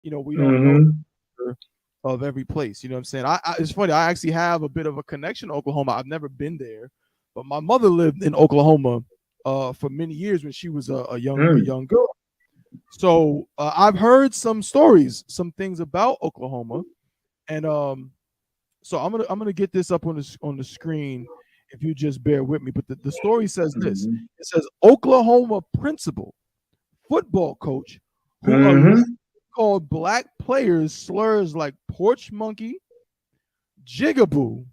we don't know of every place. You know what I'm saying? It's funny. I actually have a bit of a connection to Oklahoma. I've never been there, but my mother lived in Oklahoma for many years when she was a young girl. So I've heard some stories, some things about Oklahoma, and so I'm gonna get this up on the screen if you just bear with me. But the story says this: it says Oklahoma principal, football coach who called black players slurs like porch monkey, jigaboo,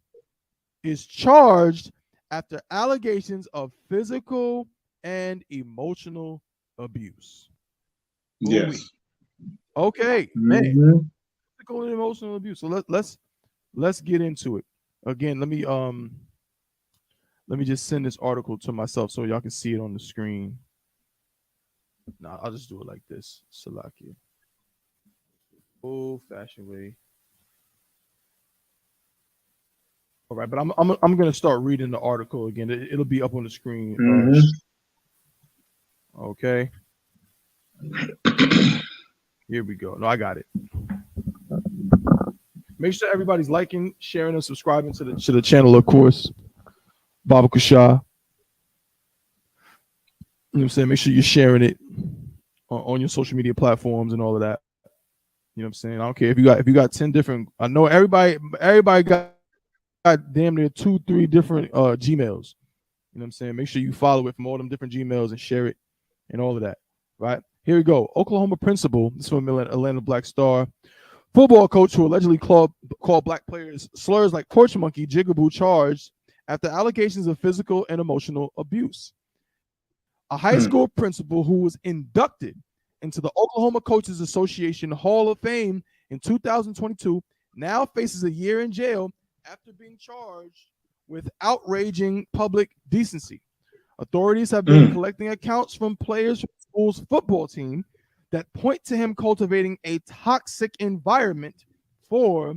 is charged after allegations of physical and emotional abuse. Yes. Okay, man. Physical and emotional abuse. So let's get into it. Again, let me just send this article to myself so y'all can see it on the screen. Nah, I'll just do it like this. Salakia. Old-fashioned way. All right, but I'm gonna start reading the article again. It'll be up on the screen. Okay. Here we go. No, I got it. Make sure everybody's liking, sharing, and subscribing to the channel, of course. Baba Kusha. You know what I'm saying? Make sure you're sharing it on your social media platforms and all of that. You know what I'm saying? I don't care if you got 10 different. I know everybody got damn near 2-3 different Gmails. You know what I'm saying? Make sure you follow it from all them different Gmails and share it and all of that. Right? Here we go. Oklahoma principal, this from Atlanta Black Star. Football coach who allegedly called black players slurs like porch monkey, jigaboo, charged after allegations of physical and emotional abuse. A high school principal who was inducted into the Oklahoma Coaches Association Hall of Fame in 2022 now faces a year in jail after being charged with outraging public decency. Authorities have been collecting accounts from players from the school's football team that point to him cultivating a toxic environment for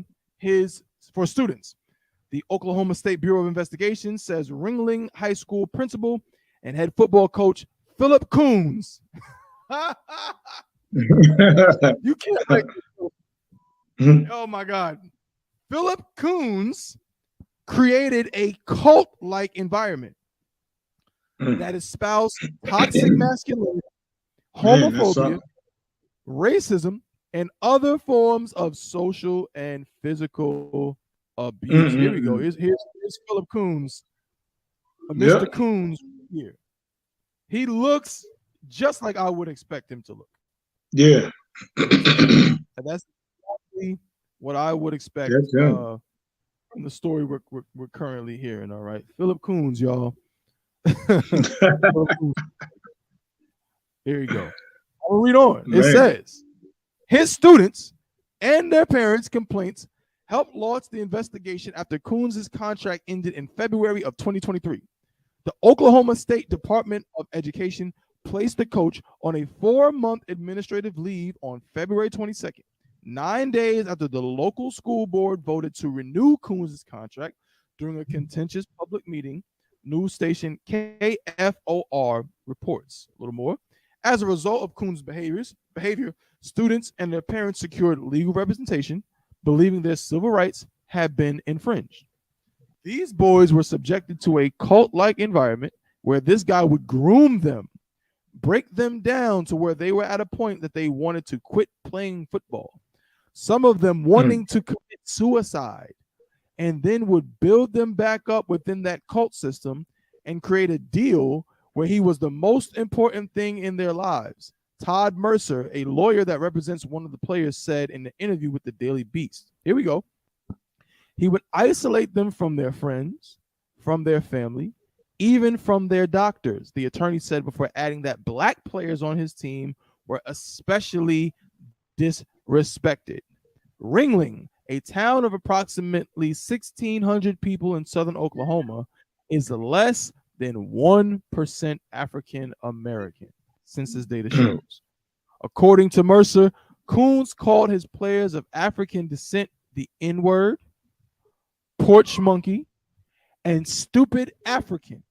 students. The Oklahoma State Bureau of Investigation says Ringling High School principal and head football coach Philip Coons. You can't make it. Oh my God. Philip Coons created a cult-like environment that espoused toxic masculinity, homophobia, racism, and other forms of social and physical abuse. Here we go. Here's Philip Coons. Mr. Coons here. He looks just like I would expect him to look. Yeah. And that's exactly what I would expect from the story we're currently hearing. All right. Philip Coons, y'all. Here you go. I'll read on. It says his students and their parents' complaints helped launch the investigation after Coons' contract ended in February of 2023. The Oklahoma State Department of Education placed the coach on a 4-month administrative leave on February 22nd, 9 days after the local school board voted to renew Coons' contract during a contentious public meeting. News station KFOR reports. A little more. As a result of Coons' behavior, students and their parents secured legal representation, believing their civil rights had been infringed. These boys were subjected to a cult-like environment where this guy would groom them, break them down to where they were at a point that they wanted to quit playing football. Some of them wanting to commit suicide, and then would build them back up within that cult system and create a deal where he was the most important thing in their lives. Todd Mercer, a lawyer that represents one of the players, said in the interview with the Daily Beast. Here we go. He would isolate them from their friends, from their family, even from their doctors. The attorney said before adding that black players on his team were especially disrespected. Ringling, a town of approximately 1,600 people in southern Oklahoma, is less than 1% African American, census data shows. According to Mercer, Coons called his players of African descent the N-word, porch monkey, and stupid African.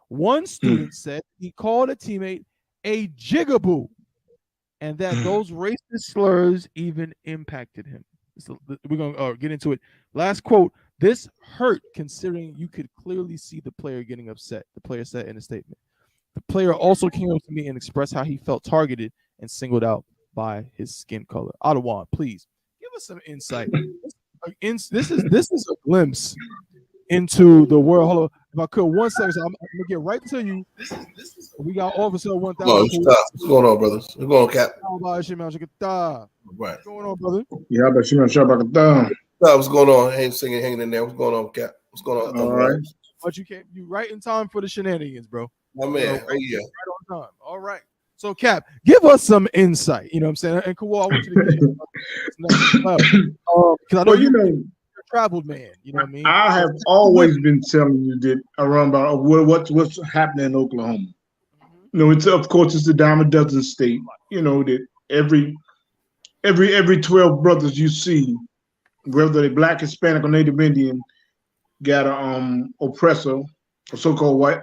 One student said he called a teammate a jigaboo and that those racist slurs even impacted him. So we're going to get into it. Last quote. This hurt considering you could clearly see the player getting upset, the player said in a statement. The player also came up to me and expressed how he felt targeted and singled out by his skin color. Ottawa, please give us some insight. This is a glimpse into the world. Hold on, if I could, 1 second, so I'm gonna get right to you. We got Officer 1000. What's going on, brothers? What's going on, Cap? What's going on, brother? Yeah, but you know, Shabbat. What's going on? Hey, singing, hanging in there. What's going on, Cap? What's going on? All right. But you right in time for the shenanigans, bro. My man, right on time. All right. So, Cap, give us some insight. You know what I'm saying? And Kawhi, I want you to get because I know you're a traveled man. You know what I mean? I have always been telling you that around about what's happening in Oklahoma. You know, it's of course it's the dime a dozen state. You know that every 12 brothers you see, whether they're black, Hispanic, or Native Indian, got a oppressor, a so-called white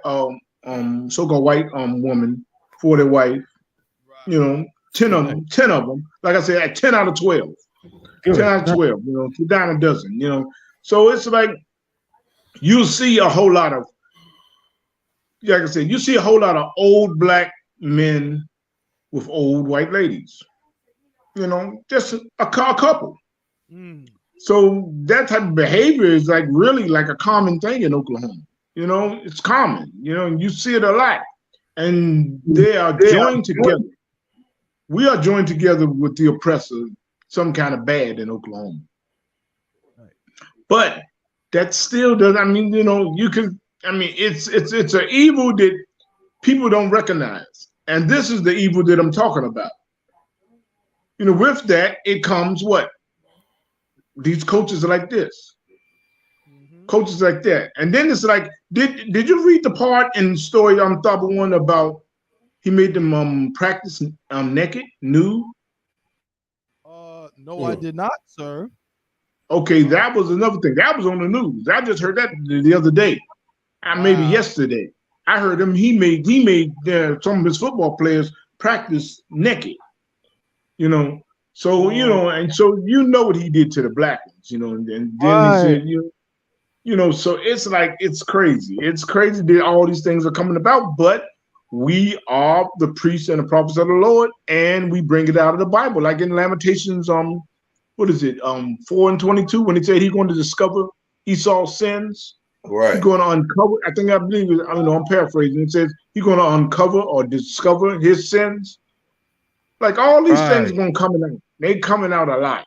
woman for their wife. You know, 10 of them. Like I said, 10 out of 12. 10 out of 12. You know, down a dozen. You know, so it's like you see a whole lot of, like I said, you see a whole lot of old black men with old white ladies. You know, just a couple. So that type of behavior is like really like a common thing in Oklahoma. You know, it's common. You know, and you see it a lot, and they are joined together. We are joined together with the oppressor, some kind of bad in Oklahoma. Right. But that still does. I mean, you know, you can. I mean, it's an evil that people don't recognize, and this is the evil that I'm talking about. You know, with that, it comes what? These coaches are like this. Coaches like that. And then it's like, did you read the part in the story on top of one about he made them practice naked, nude? No, I did not, sir. Okay, that was another thing. That was on the news. I just heard that the other day. Maybe yesterday. I heard him. He made some of his football players practice naked. You know. So you know, and so you know what he did to the black ones. You know, and then he said, you know, so it's like it's crazy. It's crazy that all these things are coming about, but we are the priests and the prophets of the Lord, and we bring it out of the Bible, like in Lamentations, what is it, 4:22, when he said he's going to discover Esau's sins. Right. He's going to uncover. I believe it. I don't know. I'm paraphrasing. It says he's going to uncover or discover his sins. Like all these things are going to come out. They coming out a lot.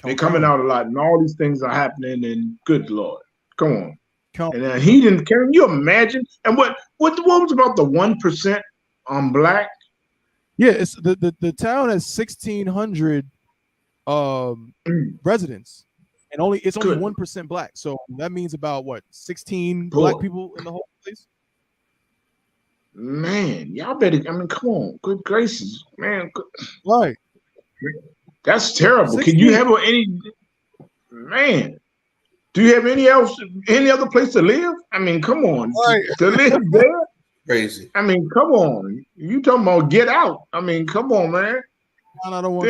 They're coming out a lot, and all these things are happening. And good Lord, come on. And he didn't. Can you imagine? And what was about the 1% black? Yeah, it's the town has 1,600 residents, and it's only 1% black. So that means about what 16 black people in the whole place. Man, y'all better. I mean, come on, good gracious, man. Right. That's terrible. 16. Can you have any man? Do you have any other place to live? I mean, come on, to live there. Crazy. I mean, come on. You talking about get out? I mean, come on, man. I don't want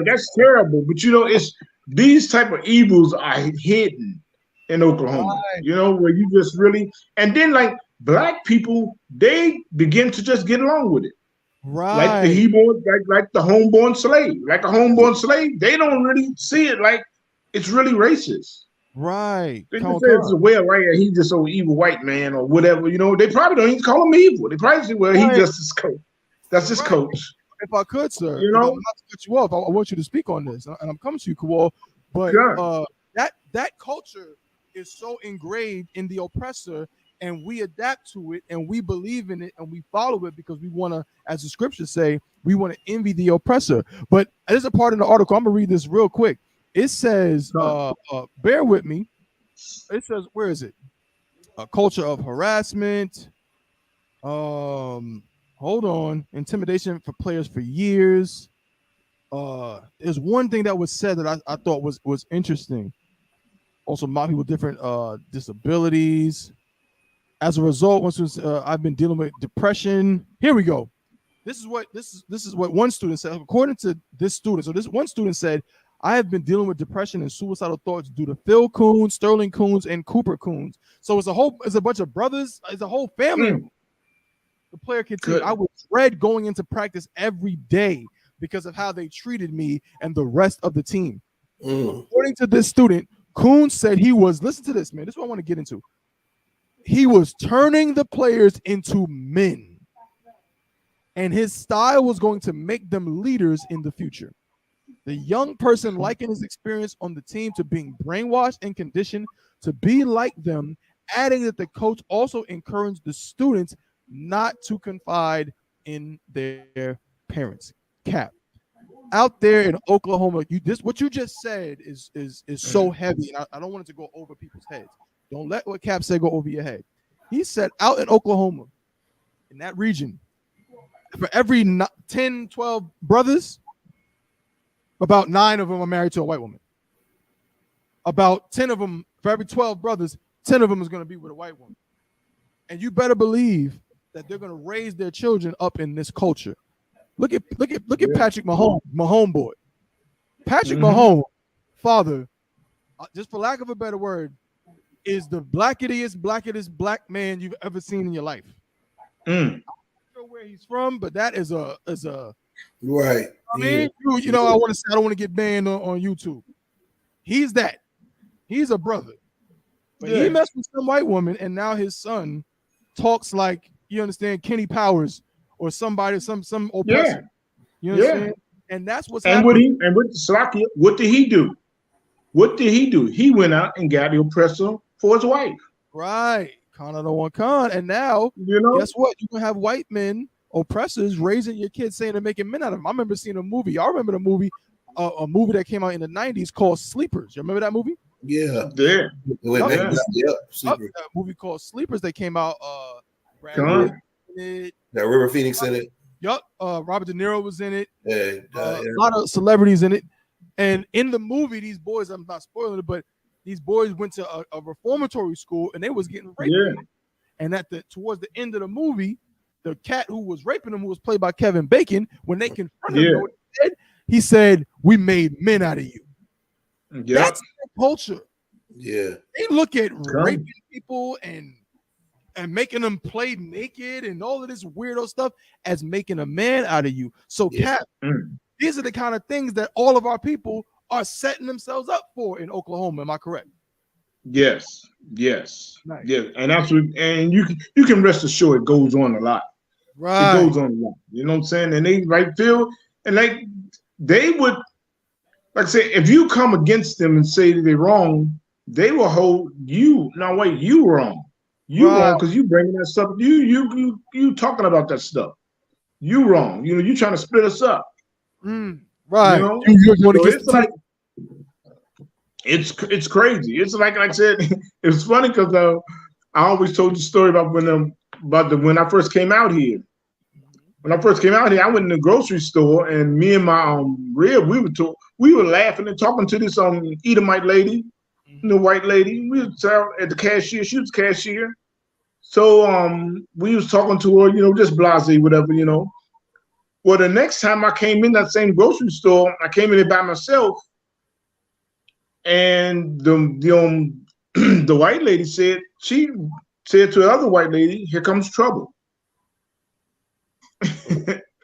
that's terrible. But you know, it's these type of evils are hidden in Oklahoma. You know, where you just really, and then like black people, they begin to just get along with it. Right. Like the like the homeborn slave. Like a homeborn slave, they don't really see it like it's really racist. Right. They just say it's a way of life. He's just an evil white man or whatever. You know, they probably don't even call him evil. They probably say, well, he's just his coach. That's his coach. If I could, sir, you know, not to cut you off, I want you to speak on this, and I'm coming to you, Kawal. But that culture is so engraved in the oppressor, and we adapt to it, and we believe in it, and we follow it because we want to, as the scriptures say, we want to envy the oppressor. But there's a part in the article. I'm gonna read this real quick. It says, bear with me. It says, where is it? A culture of harassment. Hold on. Intimidation for players for years. There's one thing that was said that I thought was interesting. Also, my people with different disabilities. As a result, I've been dealing with depression. Here we go. This is what one student said. According to this student, so this one student said, I have been dealing with depression and suicidal thoughts due to Phil Coons, Sterling Coons, and Cooper Coons. So it's a bunch of brothers, it's a whole family. The player continued, I was dread going into practice every day because of how they treated me and the rest of the team. According to this student, Coons said he was, listen to this, man. This is what I want to get into. He was turning the players into men, and his style was going to make them leaders in the future. The young person likened his experience on the team to being brainwashed and conditioned to be like them, adding that the coach also encouraged the students not to confide in their parents. Cap. Out there in Oklahoma, what you just said is so heavy, and I don't want it to go over people's heads. Don't let what Cap said go over your head. He said out in Oklahoma, in that region, for every 10, 12 brothers, about 9 of them are married to a white woman. About 10 of them, for every 12 brothers, 10 of them is going to be with a white woman. And you better believe that they're going to raise their children up in this culture. Look at Patrick Mahomes, my homeboy. Patrick Mahomes, father, just for lack of a better word, is the blackest black man you've ever seen in your life. I'm not sure where he's from, but that is a right. I mean, you know, I don't want to get banned on YouTube. He's that. He's a brother. But he messed with some white woman, and now his son talks like, you understand, Kenny Powers or somebody, some oppressor. You understand? And that's what's happening. With Slakia, what did he do? What did he do? He went out and got the oppressor for his wife. Right. Canada one con. And now, guess what? You can have white men, oppressors, raising your kids saying they're making men out of them. I remember seeing a movie. Y'all remember the movie, a movie that came out in the 90s called Sleepers. You remember that movie? Yeah. Yeah. That movie called Sleepers that came out. That River Phoenix in it. Yup. Robert De Niro was in it. A lot of celebrities in it. And in the movie, these boys, I'm not spoiling it, but these boys went to a reformatory school and they was getting raped. And towards the end of the movie, the cat who was raping them, who was played by Kevin Bacon, when they confronted him, he said, "We made men out of you." That's the culture. Yeah. They look at raping people and making them play naked and all of this weirdo stuff as making a man out of you. So, Cap, these are the kind of things that all of our people are setting themselves up for in Oklahoma. Am I correct? Yes. Nice. Yeah. And and you can rest assured it goes on a lot. Right. It goes on a lot. You know what I'm saying? And they feel and they would, like I say, if you come against them and say that they're wrong, they will hold you. No, wait, you wrong. You wrong because you bringing that stuff. You talking about that stuff. You wrong. You know, you trying to split us up. Right. You know? It's crazy. It's like I said. It's funny because I always told the story about when I first came out here. When I first came out here, I went in the grocery store and me and my rib, we were laughing and talking to this Edomite lady, the white lady. We was at the cashier. She was the cashier. So we was talking to her, you know, just blasé, whatever, you know. Well, the next time I came in that same grocery store, I came in there by myself, and the white lady said to the other white lady, "Here comes trouble."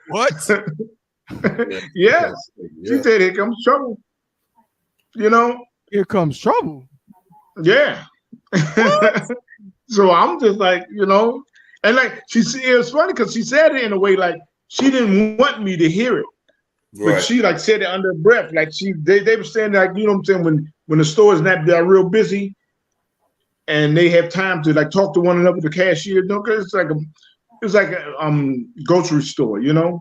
What? Yes. She said, "Here comes trouble." You know? Here comes trouble. Yeah. So I'm just like, you know, and it was funny because she said it in a way like she didn't want me to hear it. Right. But she said it under her breath. Like they were saying, like, you know what I'm saying, when the stores they're real busy and they have time to talk to one another, the cashier, because it's like a grocery store, you know.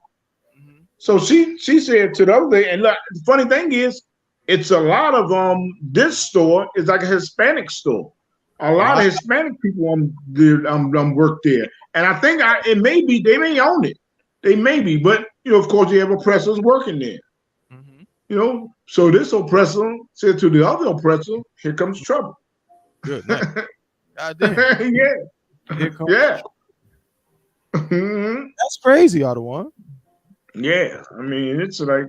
So she said to the other day, and look, the funny thing is, it's a lot of this store is like a Hispanic store. A lot of Hispanic people work there, and I think they may own it. They may be, but you know, of course, you have oppressors working there. You know, so this oppressor said to the other oppressor, "Here comes trouble." Good. Nice. God damn. Yeah. Here comes trouble. That's crazy, Ottawa. Yeah, I mean, it's like,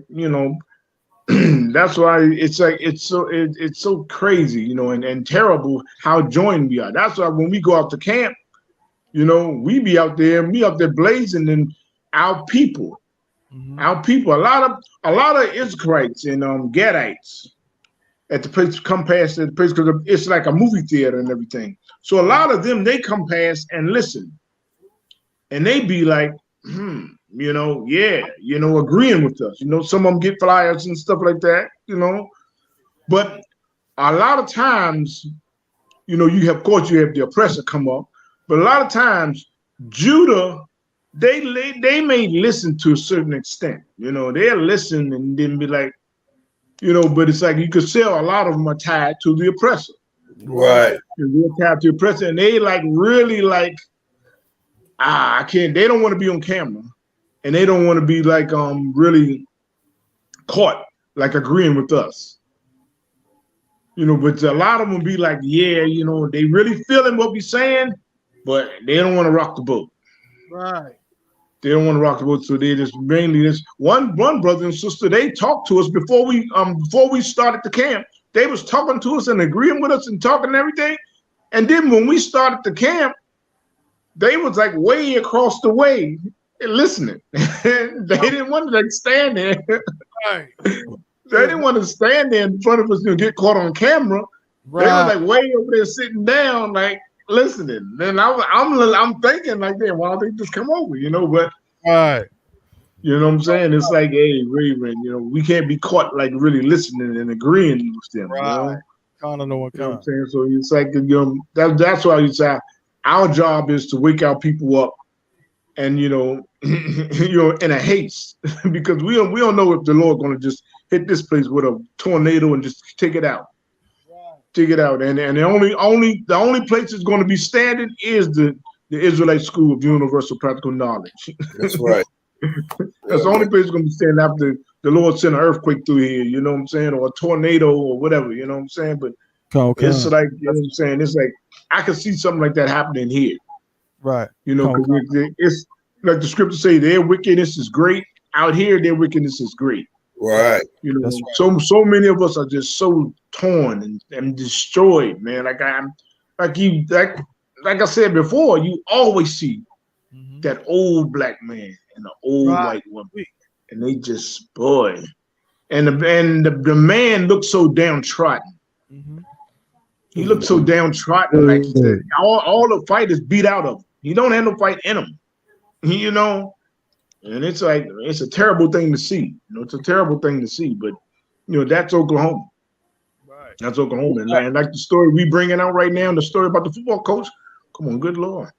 that's why it's like it's so crazy, and terrible how joined we are. That's why when we go out to camp, we be out there, blazing, and our people, a lot of Israelites and Gadites at the place come past the place because it's like a movie theater and everything. So a lot of them, they come past and listen, and they be like, agreeing with us. Some of them get flyers and stuff like that, But a lot of times, you have the oppressor come up, but a lot of times Judah, they may listen to a certain extent. They'll listen and then be like, but it's like you could sell a lot of them are tied to the oppressor. Right. They're tied to the oppressor, and they like really like, I can't. They don't want to be on camera, and they don't want to be like really caught like agreeing with us. But a lot of them be like, yeah, they really feeling what we saying, but they don't want to rock the boat. Right. They don't want to rock the boat, so they just mainly this one brother and sister. They talked to us before we started the camp. They was talking to us and agreeing with us and talking and everything. And then when we started the camp, they was like way across the way listening. They didn't want to like stand there. Right. They didn't want to stand there in front of us and get caught on camera. Right. They were like way over there sitting down, like listening. Then I'm thinking like, damn, why don't they just come over, But right. You know what I'm saying? It's like, hey, Raven, we can't be caught like really listening and agreeing with them. Right. Kind of know what I'm saying? So it's like, that's why you say our job is to wake our people up, and in a haste, because we don't know if the Lord going to just hit this place with a tornado and just take it out. Take it out, and the only place it's going to be standing is the Israelite School of Universal Practical Knowledge. That's right. That's the only place it's going to be standing after the Lord sent an earthquake through here. You know what I'm saying, or a tornado or whatever. You know what I'm saying, but it's like, what I'm saying, it's like I can see something like that happening here. Right. It's like the scriptures say, their wickedness is great. Out here, their wickedness is great. Right. Right. So many of us are just so torn and destroyed, man. Like I said before, you always see that old black man and the old white woman, and they just and the man looks so downtrodden. He looks so downtrodden, like all the fight is beat out of him. He don't have no fight in him, And it's like, it's a terrible thing to see. It's a terrible thing to see, but that's Oklahoma. Right. That's Oklahoma. And like the story we bringing out right now, the story about the football coach, come on, good Lord.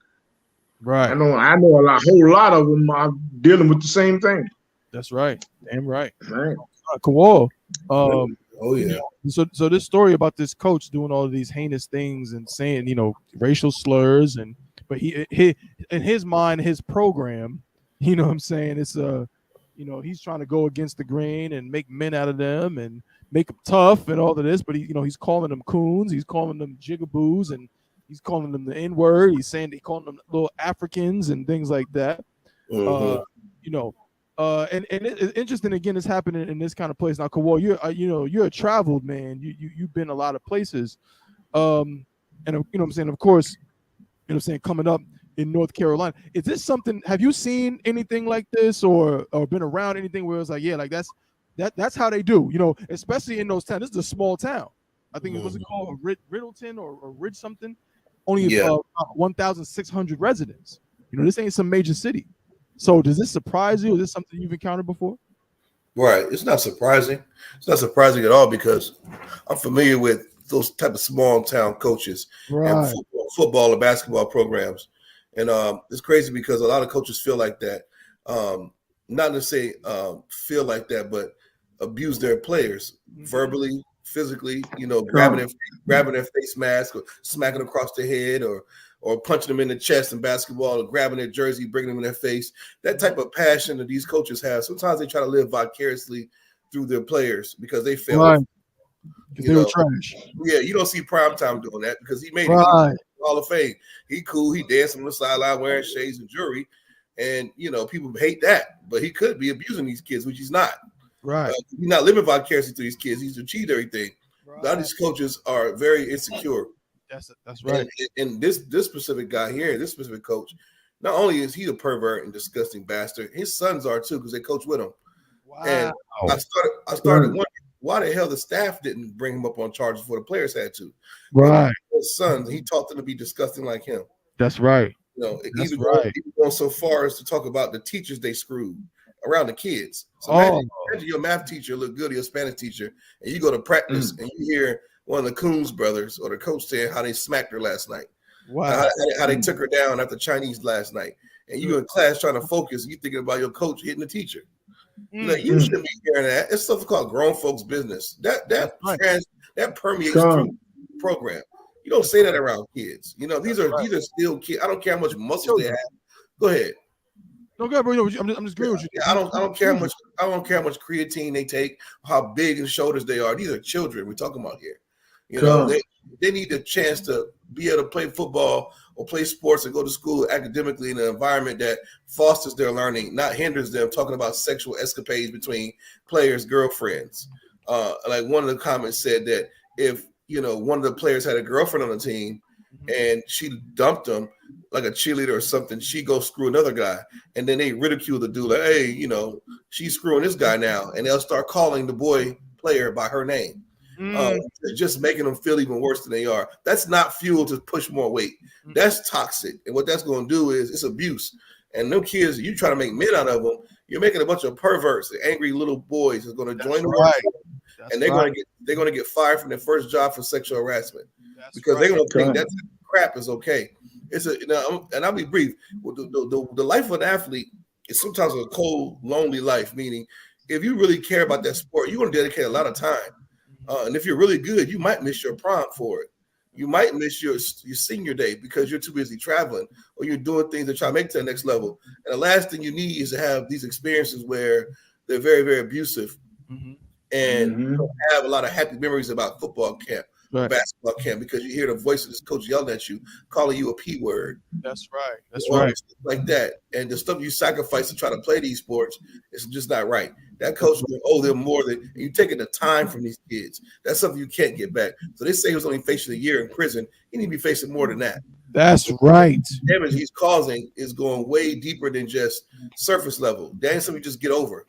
Right. I know a whole lot of them are dealing with the same thing. That's right. Damn right. Right. Cool. Oh yeah. So this story about this coach doing all of these heinous things and saying, racial slurs, but he in his mind, his program, you know what I'm saying? It's he's trying to go against the grain and make men out of them and make them tough and all of this, but he's calling them coons, he's calling them jigaboos, and he's calling them the N-word. He's calling them little Africans and things like that. And it's interesting, again, it's happening in this kind of place. Now, Kawal, you're a traveled man. You've been a lot of places. And what I'm saying, of course, coming up in North Carolina, is this something? Have you seen anything like this, or been around anything where it's like, yeah, like that's how they do, especially in those towns. This is a small town. I think it was called Riddleton or Ridge something. Only 1,600 residents. This ain't some major city. So does this surprise you? Is this something you've encountered before? Right. It's not surprising. It's not surprising at all, because I'm familiar with those type of small town coaches and football and basketball programs. And it's crazy because a lot of coaches feel like that. Not to say feel like that, but abuse their players verbally, physically, grabbing their face mask, or smacking them across the head, or punching them in the chest in basketball, or grabbing their jersey, bringing them in their face. That type of passion that these coaches have, sometimes they try to live vicariously through their players because they feel right. They were trash. Yeah, you don't see Primetime doing that because he made it Hall of Fame. He cool. He dancing on the sideline wearing shades and jewelry. And people hate that, but he could be abusing these kids, which he's not. Right. He's not living vicariously through these kids. He's achieved everything. Right. A lot of these coaches are very insecure. That's right. And this specific guy here, this specific coach, not only is he a pervert and disgusting bastard, his sons are too, because they coach with him. Wow. And I started wondering why the hell the staff didn't bring him up on charges before the players had to. Right. His sons, he taught them to be disgusting like him. That's right. Even going so far as to talk about the teachers they screwed around the kids. So imagine your math teacher look good, or your Spanish teacher, and you go to practice and you hear one of the Coons brothers or the coach saying how they smacked her last night. Wow. How they took her down after Chinese last night. And you in class trying to focus, you thinking about your coach hitting the teacher. You shouldn't be hearing that. It's something called grown folks business. That permeates through the program. You don't say that around kids. These are still kids. I don't care how much muscle they have. Go ahead. No, go ahead, bro. I'm just agreeing with you. I don't care how much. I don't care how much creatine they take, how big in shoulders they are. These are children we're talking about here. They need a chance to be able to play football or play sports and go to school academically in an environment that fosters their learning, not hinders them. Talking about sexual escapades between players' girlfriends. Like one of the comments said that if one of the players had a girlfriend on the team and she dumped him like a cheerleader or something, she go screw another guy, and then they ridicule the dude like, hey, she's screwing this guy now, and they'll start calling the boy player by her name. Just making them feel even worse than they are. That's not fuel to push more weight. That's toxic. And what that's going to do is it's abuse. And them kids, you try to make men out of them, you're making a bunch of perverts, angry little boys that's going to join the workforce, and they're going to get fired from their first job for sexual harassment because they're going to think that crap is okay. And I'll be brief. The life of an athlete is sometimes a cold, lonely life. Meaning, if you really care about that sport, you're going to dedicate a lot of time. And if you're really good, you might miss your prom for it. You might miss your senior day because you're too busy traveling or you're doing things to try to make it to the next level. And the last thing you need is to have these experiences where they're very, very abusive and you don't have a lot of happy memories about football camp, basketball camp, because you hear the voice of this coach yelling at you, calling you a P word. That's right. That's or right. Stuff like that. And the stuff you sacrifice to try to play these sports is just not right. That coach will owe them more than you taking the time from these kids. That's something you can't get back. So they say he was only facing a year in prison. He need to be facing more than that. That's right. The damage he's causing is going way deeper than just surface level. That ain't something you just get over.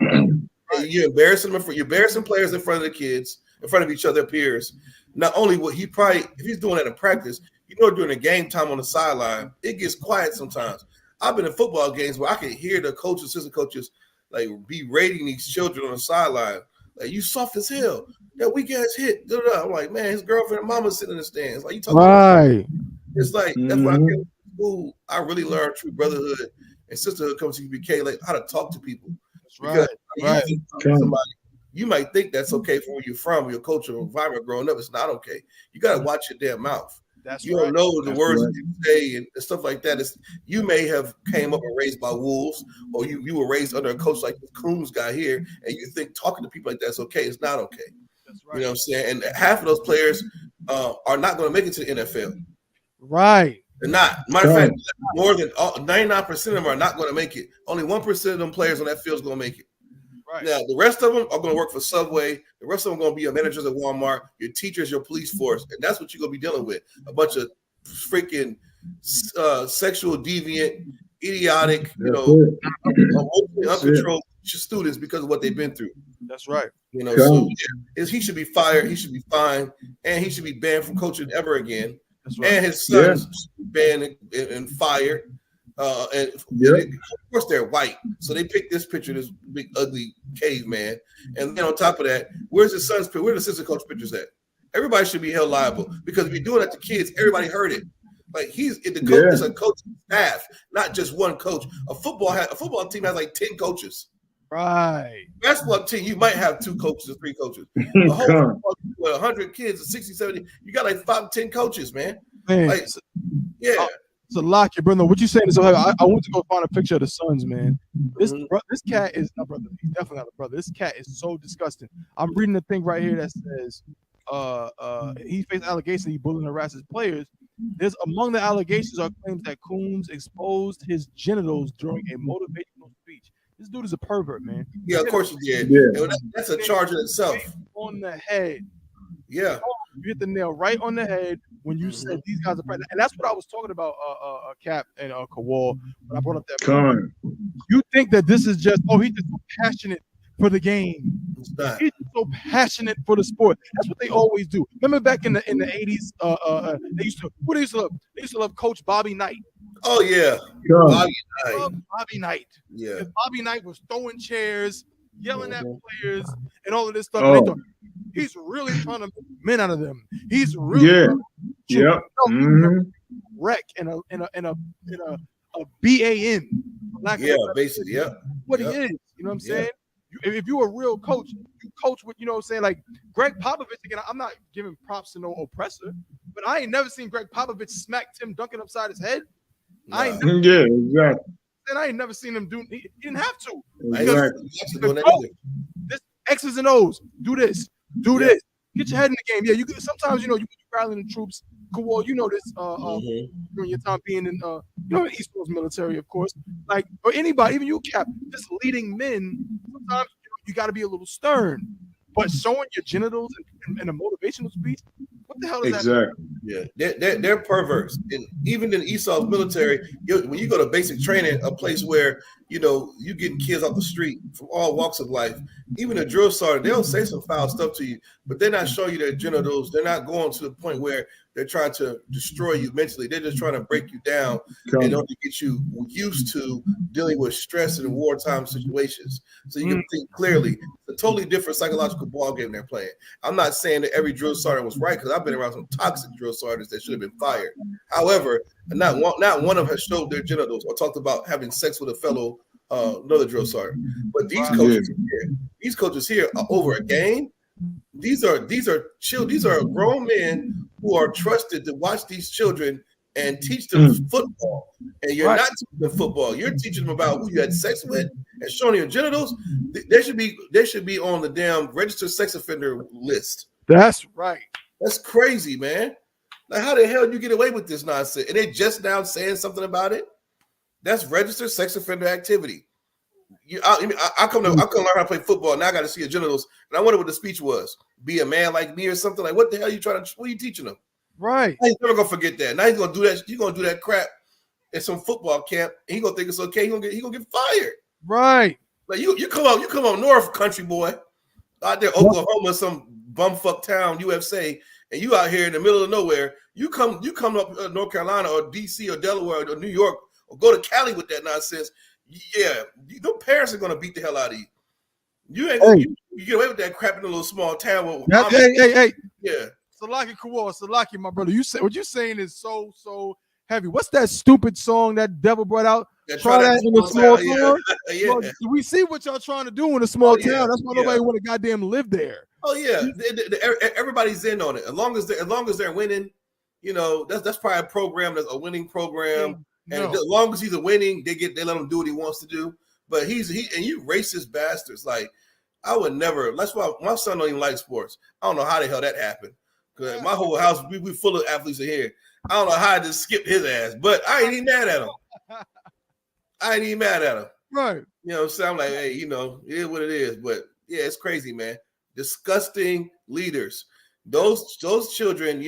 You're embarrassing them you're embarrassing players in front of the kids, in front of each other peers. Not only would he probably, if he's doing that in practice, during the game time on the sideline, it gets quiet sometimes. I've been in football games where I can hear the coaches, assistant coaches, like berating these children on the sideline. Like, you soft as hell. That weak ass hit. I'm like, man, his girlfriend and mama sitting in the stands. Like, you talking about? It's like, that's why I came to school. I really learned true brotherhood and sisterhood comes to U.P.K, like how to talk to people. Because somebody, you might think that's okay from where you're from, your cultural environment growing up. It's not okay. You got to watch your damn mouth. You don't know the words that you say and stuff like that. You may have came up and raised by wolves, or you were raised under a coach like the Coons guy here, and you think talking to people like that's okay. It's not okay. That's right. You know what I'm saying? And half of those players are not going to make it to the NFL. Right. They're not. Matter of fact, more than 99% of them are not going to make it. Only 1% of them players on that field is going to make it. Right. Now, the rest of them are going to work for Subway. The rest of them are going to be your managers at Walmart, your teachers, your police force. And that's what you're going to be dealing with. A bunch of freaking sexual deviant, idiotic, uncontrolled students because of what they've been through. That's right. So he should be fired. He should be fined. And he should be banned from coaching ever again. That's right. And his sons should be banned and fired. And of course they're white, so they picked this picture, this big ugly caveman, and then on top of that, where's his son's picture? Where the assistant coach pictures at? Everybody should be held liable because if you're doing that to kids, everybody heard it. Like he's in the coach, it's a coaching staff, not just one coach. A football team has like 10 coaches. Right. Basketball team, you might have 2 coaches or 3 coaches. A whole football team with 100 kids, 60, 70, you got like 5, 10 coaches, man. Like, yeah. So lock your brother. What you saying is, I went to go find a picture of the Suns, man. This cat is not brother. He's definitely not a brother. This cat is so disgusting. I'm reading the thing right here that says he faced allegations he bullied and harassed his players. There's among the allegations are claims that Coons exposed his genitals during a motivational speech. This dude is a pervert, man. Yeah, of course he did. Yeah. That's a charge in itself. On the head. Yeah. You hit the nail right on the head when you said these guys are pregnant. And that's what I was talking about, Cap and Kawal, when I brought up that. You think that this is just, he's just so passionate for the game. He's so passionate for the sport. That's what they always do. Remember back in the 80s, they used to love? They used to love Coach Bobby Knight. Oh yeah, Bobby Knight. Yeah, Bobby Knight was throwing chairs, yelling at players, and all of this stuff. And they thought, he's really trying to make men out of them. He's really wreck and a BAN. Basically, what he is. You know what I'm saying? If you're a real coach, you coach with, you know what I'm saying, like Greg Popovich. Again, I'm not giving props to no oppressor, but I ain't never seen Greg Popovich smack Tim Duncan upside his head. Nah. Exactly. And I ain't never seen him do. He didn't have to. Exactly. This X's and O's. Do this. Do this. Get your head in the game. Yeah, you sometimes you rallying the troops. Cool. You know this. During your time being in East Coast military, of course. Like, or anybody, even you, Cap, just leading men. Sometimes you got to be a little stern. But showing your genitals in a motivational speech, what the hell is that? Yeah, they're perverts. And even in Esau's military, when you go to basic training, a place where you getting kids off the street from all walks of life, even a drill sergeant, they'll say some foul stuff to you, but they're not showing you their genitals. They're not going to the point where they're trying to destroy you mentally. They're just trying to break you down in order to get you used to dealing with stress in wartime situations. So you can think clearly. It's a totally different psychological ball game they're playing. I'm not saying that every drill sergeant was right, because I've been around some toxic drill sergeants that should have been fired. However, not one of them has showed their genitals or talked about having sex with a fellow another drill sergeant. But these coaches here over a game. These are grown men who are trusted to watch these children and teach them football. And you're not teaching them football. You're teaching them about who you had sex with and showing your genitals. They should be on the damn registered sex offender list. That's right. That's crazy, man. Like, how the hell do you get away with this nonsense? And they just now saying something about it. That's registered sex offender activity. I come to learn how to play football. Now I got to see your genitals, and I wonder what the speech was. Be a man like me or something. Like, what the hell are you trying to? What are you teaching them? Right. He's never gonna forget that. Now he's gonna do that. He's gonna do that crap at some football camp, and he's gonna think it's okay. He's gonna get fired. Right. Like you come up north, country boy, out there, Oklahoma, some bumfuck town, USA, and you out here in the middle of nowhere. You come up North Carolina or DC or Delaware or New York or go to Cali with that nonsense. Yeah, your parents are gonna beat the hell out of you. You ain't you get away with that crap in a little small town. Hey. Yeah. Salaki, my brother. What you saying is so heavy. What's that stupid song that Devil brought out? Try that in a small town. Yeah. We see what y'all trying to do in a small town. That's why nobody want to goddamn live there. Oh yeah, everybody's in on it. As long as they're winning, that's probably a program that's a winning program. And as long as he's winning, they let him do what he wants to do. But and you racist bastards. Like, I would never. That's why my son don't even like sports. I don't know how the hell that happened. Cause my whole house we full of athletes in here. I don't know how I just skipped his ass, but I ain't even mad at him. Right. So I'm like, hey, it is what it is. But yeah, it's crazy, man. Disgusting leaders. Those children,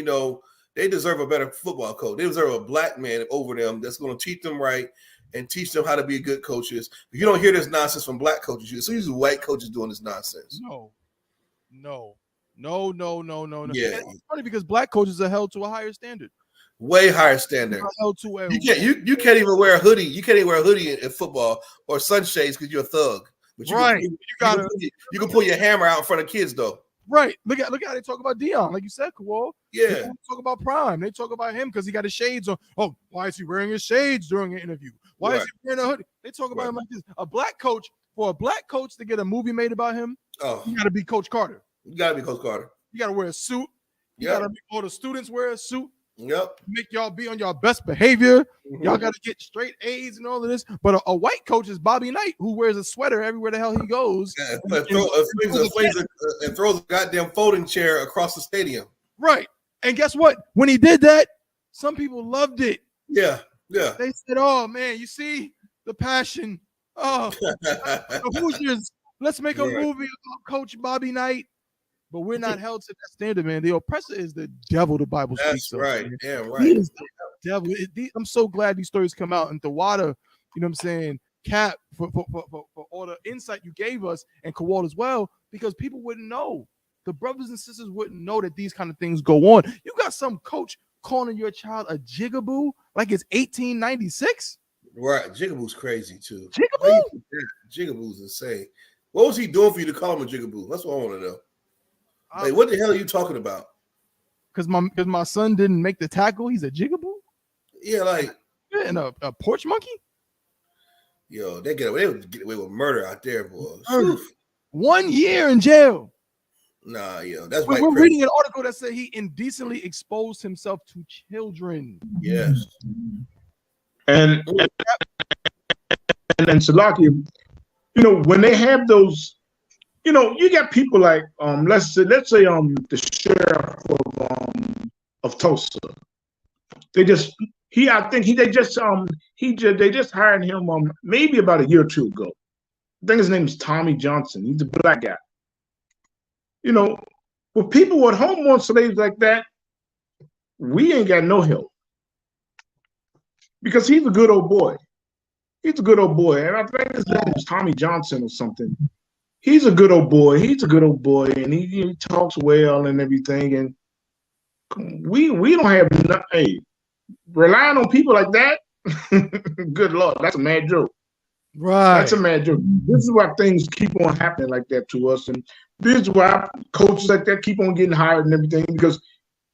they deserve a better football coach. They deserve a black man over them that's going to teach them right and teach them how to be good coaches. But you don't hear this nonsense from black coaches. It's usually white coaches doing this nonsense. No. Yeah. And it's funny because black coaches are held to a higher standard. Way higher standard. You can't even wear a hoodie. You can't even wear a hoodie in football or sunshades because you're a thug. But you can pull your hammer out in front of kids though. Right. Look at how they talk about Dion, like you said, Kawal. Yeah. They talk about Prime. They talk about him because he got his shades on. Oh, why is he wearing his shades during an interview? Why is he wearing a hoodie? They talk about him like this. For a black coach to get a movie made about him, you got to be Coach Carter. You got to be Coach Carter. You got to wear a suit. You got to make all the students wear a suit. Yep. Make y'all be on your best behavior. Y'all got to get straight A's and all of this. But a white coach is Bobby Knight, who wears a sweater everywhere the hell he goes. And throws a goddamn folding chair across the stadium. Right. And guess what? When he did that, Some people loved it. Yeah. They said, "Oh man, you see the passion. Oh, the Hoosiers. Let's make a movie about Coach Bobby Knight." But we're not held to that standard, man. The oppressor is the devil. The Bible speaks of. Right. Man. Yeah, right. He is the devil. I'm so glad these stories come out. And the water, you know what I'm saying? Cap for all the insight you gave us, and Kowal as well, because people wouldn't know. The brothers and sisters wouldn't know that these kind of things go on. You got some coach calling your child a jigaboo like it's 1896. Right. Jigaboo's crazy too. Jigaboo? Jigaboo's insane. What was he doing for you to call him a jigaboo? That's what I want to know. Like, what the hell are you talking about? Because my son didn't make the tackle, he's a jigaboo? Yeah, like and a porch monkey? Yo, they would get away with murder out there, boys. 1 year in jail. Nah, yo, that's we're reading an article that said he indecently exposed himself to children. Yes. And Salaki, you know, when they have those, you know, you got people like let's say the sheriff of Tulsa. They just hired him maybe about a year or two ago. I think his name is Tommy Johnson. He's a black guy. You know, with people with homeborn slaves like that, we ain't got no help. Because he's a good old boy. He's a good old boy. And I think his name is Tommy Johnson or something. He's a good old boy. And he talks well and everything. And we don't have nothing. Hey, relying on people like that, good Lord, that's a mad joke. Right. That's a mad joke. This is why things keep on happening like that to us. And this is why coaches like that keep on getting hired and everything, because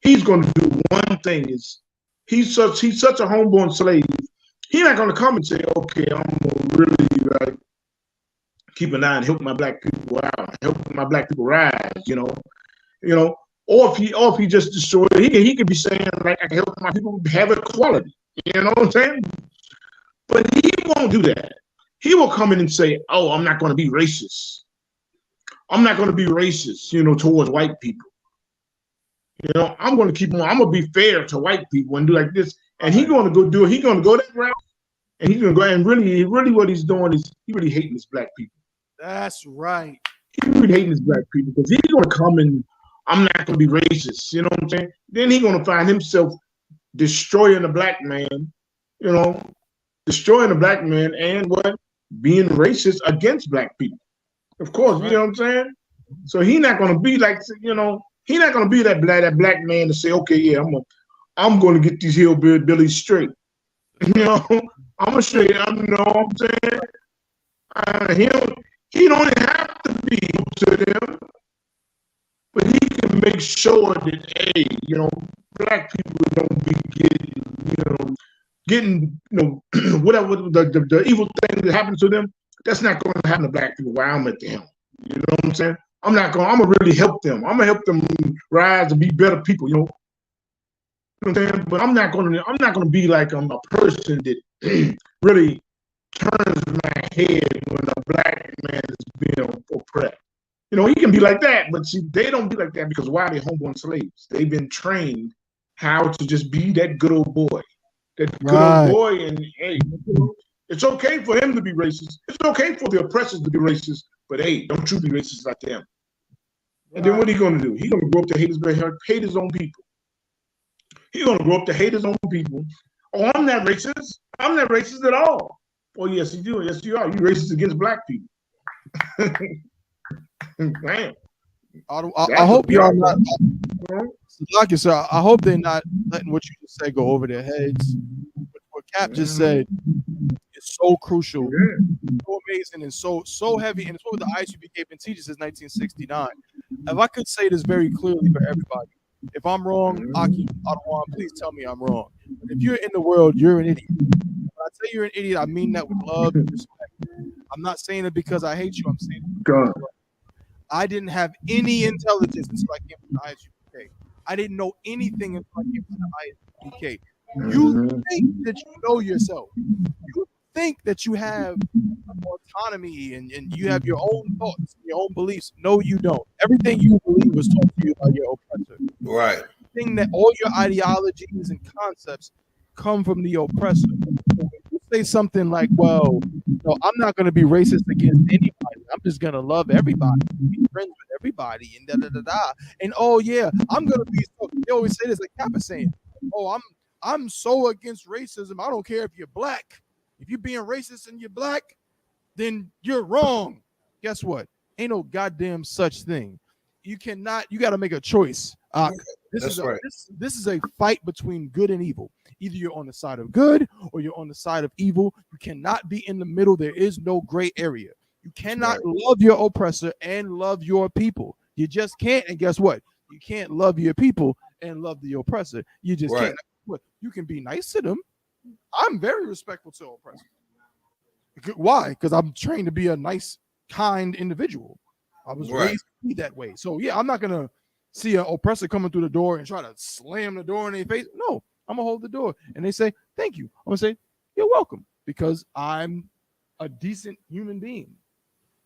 he's going to do one thing. Is he's such a homeborn slave. He's not going to come and say, okay, I'm going to really keep an eye and help my black people out, help my black people rise, you know. Or if he just destroyed it, he could be saying, like, I can help my people have equality. You know what I'm saying? But he won't do that. He will come in and say, oh, I'm not going to be racist. I'm not going to be racist, you know, towards white people. You know, I'm going to be fair to white people and do like this. And he's going to go that route. And he's going to go, and really what he's doing is he really hating his black people. That's right. He really hating his black people because he's going to come and I'm not going to be racist. You know what I'm saying? Then he's going to find himself destroying the black man, you know, and what? Being racist against black people. Of course, you know what I'm saying? So he's not going to be like, you know, he's not going to be that black man to say, okay, yeah, I'm going to get these hillbillies straight. You know, I'm going to show you, you know what I'm saying? He don't even have to be to them, but he can make sure that, hey, you know, black people don't be getting, you know, whatever the evil thing that happens to them, that's not going to happen to black people while I'm at the helm. You know what I'm saying? I'm going to really help them. I'm going to help them rise and be better people, you know. You know what I'm saying? But I'm not going to be like a person that really turns my head when a black man is being oppressed. You know, he can be like that, but see, they don't be like that because why? They're homeborn slaves. They've been trained how to just be that good old boy. That good old boy, and hey, it's okay for him to be racist. It's okay for the oppressors to be racist, but hey, don't you be racist like them. And then what are you going to do? He's going to grow up to hate his own people. He's going to grow up to hate his own people. Oh, I'm not racist. I'm not racist at all. Oh, yes, you do. Yes, you are. You're racist against black people. Man. I hope y'all not. Like sir, I hope they're not letting what you just said go over their heads. What Cap just said is so crucial, so amazing, and so heavy, and it's what the I.S.U.P.K been teaching since 1969. If I could say this very clearly for everybody, if I'm wrong, Aki, Adawan, please tell me I'm wrong. But if you're in the world, you're an idiot. When I say you're an idiot, I mean that with love and respect. I'm not saying it because I hate you. I'm saying it because I didn't have any intelligence until I came to the I.S.U.P.K. I didn't know anything until I came to the I.S.U.P.K. You think that you know yourself. You think that you have autonomy and you have your own thoughts, your own beliefs. No, you don't. Everything you believe was taught to you by your oppressor. Right. everything that all your ideologies and concepts come from the oppressor. So you say something like, well, no, I'm not going to be racist against anybody. I'm just going to love everybody, be friends with everybody, and da-da-da-da. And, oh, yeah, I'm going to be so, they always say this, like Kappa saying, oh, I'm so against racism. I don't care if you're black. If you're being racist and you're black, then you're wrong. Guess what? Ain't no goddamn such thing. You got to make a choice. This is a fight between good and evil. Either you're on the side of good or you're on the side of evil. You cannot be in the middle. There is no gray area. You cannot love your oppressor and love your people. You just can't. And guess what? You can't love your people and love the oppressor. You just can't. You can be nice to them. I'm very respectful to oppressors. Why? Because I'm trained to be a nice, kind individual. I was raised to be that way. So yeah, I'm not gonna see an oppressor coming through the door and try to slam the door in their face. No, I'm gonna hold the door. And they say, thank you. I'm gonna say, you're welcome, because I'm a decent human being.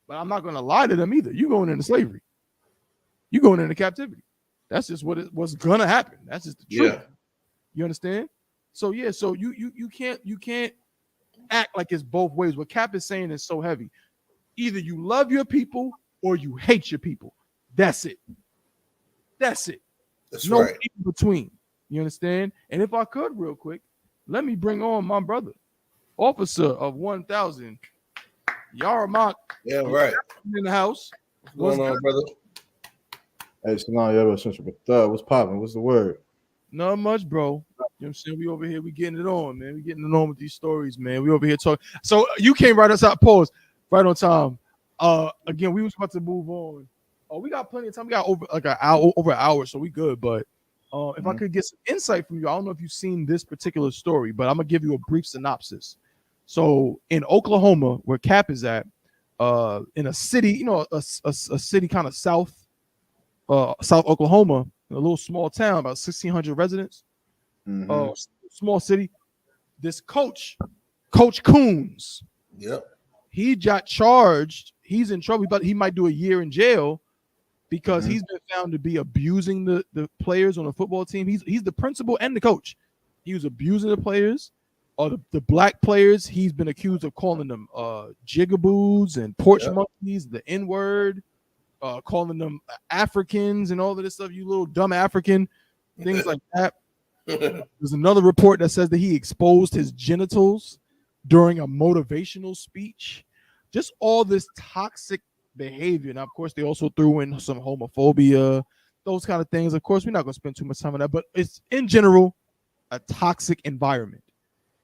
But I'm not gonna lie to them either. You going into slavery. You going into captivity. That's just what's gonna happen. That's just the truth. Yeah. You understand? So yeah, so you can't act like it's both ways. What Cap is saying is so heavy. Either you love your people or you hate your people. That's it. That's it. That's no right. in between. You understand? And if I could, real quick, let me bring on my brother, officer of 1000, YAHANNA. Yeah, right. In the house. What's going on, brother? Hey, what's popping? What's the word? Not much, bro. You know what I'm saying? We over here, we getting it on, man. We getting it on with these stories, man. We over here talking. So you came right outside, pause, right on time. Again, we was about to move on. Oh, we got plenty of time. We got over an hour, so we good. But if I could get some insight from you, I don't know if you've seen this particular story, but I'm gonna give you a brief synopsis. So in Oklahoma, where Cap is at, in a city, you know, a city kind of south Oklahoma, a little small town, about 1,600 residents. Small city. This Coach Coons. Yep. He got charged. He's in trouble, but he might do a year in jail because he's been found to be abusing the players on the football team. He's the principal and the coach. He was abusing the players, or the black players. He's been accused of calling them jigaboos and porch monkeys, the N-word, calling them Africans and all of this stuff. You little dumb African, things like that. There's another report that says that he exposed his genitals during a motivational speech. Just all this toxic behavior. Now, of course, they also threw in some homophobia, those kind of things. Of course, we're not going to spend too much time on that, but it's in general a toxic environment.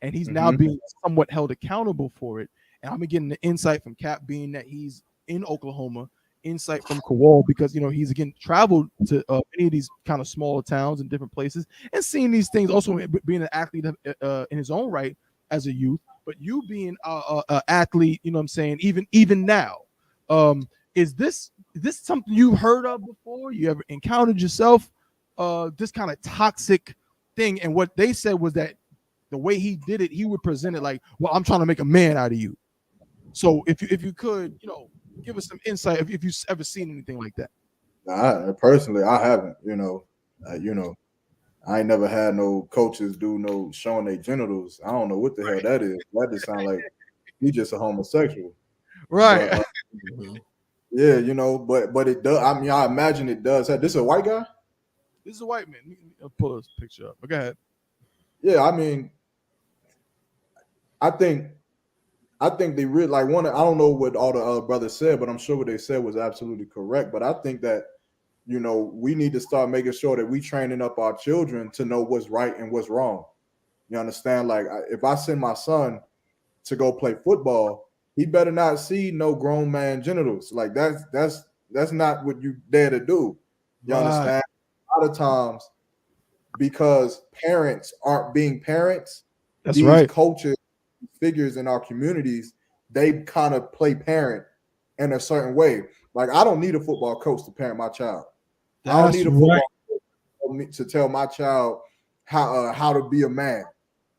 And he's now being somewhat held accountable for it. And I'm getting the insight from Cap, being that he's in Oklahoma, insight from Kowal, because, you know, he's again traveled to many of these kind of smaller towns and different places and seeing these things, also being an athlete in his own right as a youth, but you being an athlete, you know what I'm saying, even now. Is this something you've heard of before? You ever encountered yourself this kind of toxic thing? And what they said was that the way he did it, he would present it like, well, I'm trying to make a man out of you. So if you could, you know, give us some insight if you've ever seen anything like that. Personally, I haven't. I ain't never had no coaches do no showing their genitals. I don't know what the hell that is. That just sounds like he's just a homosexual, right? But, yeah, you know, but it does. I mean, I imagine it does. This is a white guy. This is a white man. I'll pull this picture up. But go ahead. Yeah, I mean, I think they really like one. I don't know what all the other brothers said, but I'm sure what they said was absolutely correct. But I think that, you know, we need to start making sure that we training up our children to know what's right and what's wrong. You understand? Like, if I send my son to go play football, he better not see no grown man genitals. Like that's not what you dare to do. You understand? A lot of times, because parents aren't being parents, that's right. Coaches, figures in our communities, they kind of play parent in a certain way. Like, I don't need a football coach to parent my child. I don't need a football coach to tell my child how to be a man,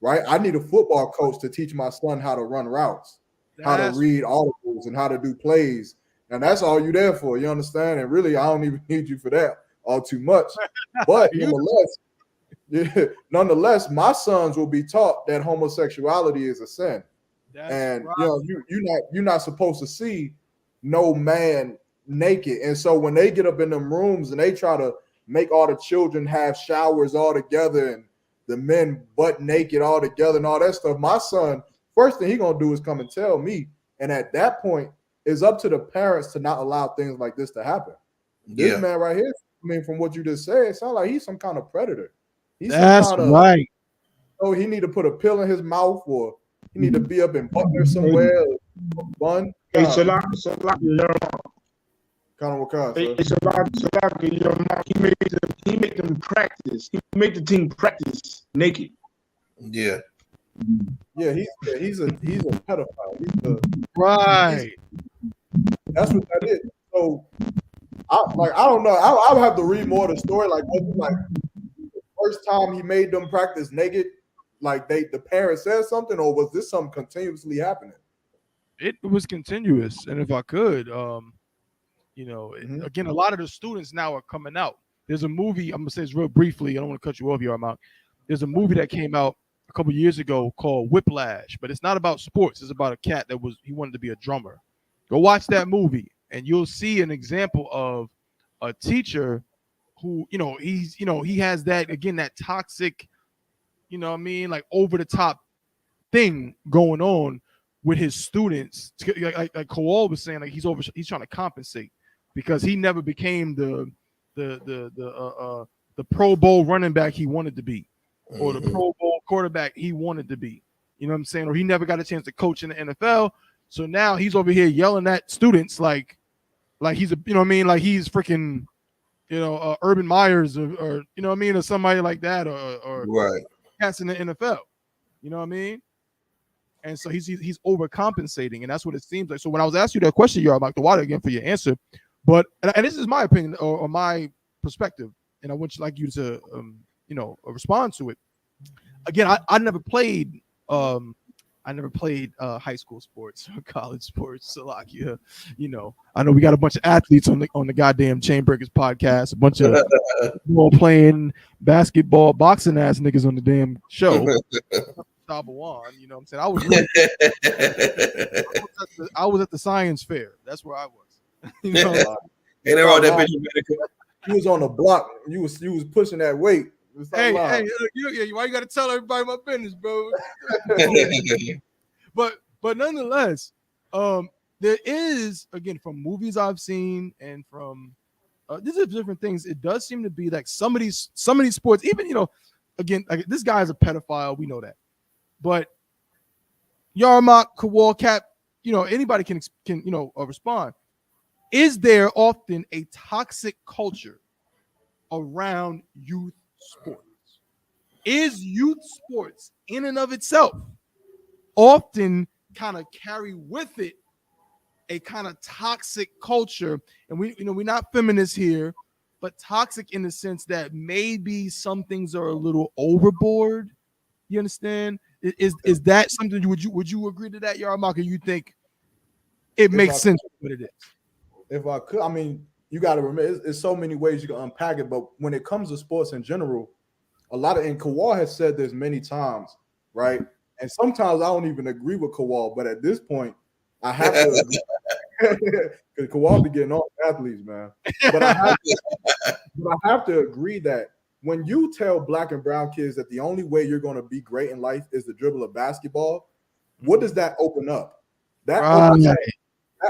right? I need a football coach to teach my son how to run routes, how to read articles, and how to do plays. And that's all you're there for, you understand? And really, I don't even need you for that. all too much. But nonetheless, my sons will be taught that homosexuality is a sin. And you're not supposed to see no man naked. And so when they get up in them rooms and they try to make all the children have showers all together and the men butt naked all together and all that stuff, my son, first thing he gonna do is come and tell me. And at that point, it's up to the parents to not allow things like this to happen. This man right here, I mean, from what you just said, it sounds like he's some kind of predator. That's right. Oh, he need to put a pill in his mouth, or he need to be up in Butler somewhere. Fun. Hey, Salaki, he make them practice. He make the team practice naked. Yeah. Yeah, he's a pedophile. That's what that is. So I don't know. I would have to read more of the story. Like the first time he made them practice naked, like the parents said something, or was this something continuously happening? It was continuous, and if I could, again, a lot of the students now are coming out. There's a movie, I'm gonna say this real briefly. I don't want to cut you off here, Armand. There's a movie that came out a couple years ago called Whiplash, but it's not about sports. It's about a cat he wanted to be a drummer. Go watch that movie, and you'll see an example of a teacher who, he has that, again, that toxic, like over the top thing going on with his students. Like Kowal was saying, like he's trying to compensate because he never became the Pro Bowl running back he wanted to be, or the Pro Bowl quarterback he wanted to be. You know what I'm saying? Or he never got a chance to coach in the NFL. So now he's over here yelling at students like he's like he's freaking, Urban Myers or or somebody like that, or right cats in the NFL. You know what I mean? And so he's overcompensating, and that's what it seems like. So when I was asking you that question, you're about the water again for your answer, but and this is my opinion or my perspective, and I want you to respond to it. Again, I never played high school sports or college sports. So like, I know we got a bunch of athletes on the goddamn Chainbreakers podcast, a bunch of ball playing basketball, boxing ass niggas on the damn show. One, you know what I'm saying? I was at the science fair. That's where I was. He was on the block. You was pushing that weight. Hey, why you gotta tell everybody my business, bro? but nonetheless, there is, again, from movies I've seen and from these are different things. It does seem to be like some of these sports, even again, like this guy is a pedophile. We know that. But Yarmak, Kowal, Cap, anybody can respond. Is there often a toxic culture around youth sports? Is youth sports in and of itself often kind of carry with it a kind of toxic culture? And we're not feminists here, but toxic in the sense that maybe some things are a little overboard. You understand? Is that something? Would you agree to that, Yarmak? Or you think it makes sense what it is? If I could, I mean, you got to remember, there's so many ways you can unpack it. But when it comes to sports in general, and Kowal has said this many times, right? And sometimes I don't even agree with Kowal, but at this point, I have to agree. Because Kowal be getting all athletes, man. But I have to agree that when you tell black and brown kids that the only way you're going to be great in life is to dribble a basketball, what does that open up? That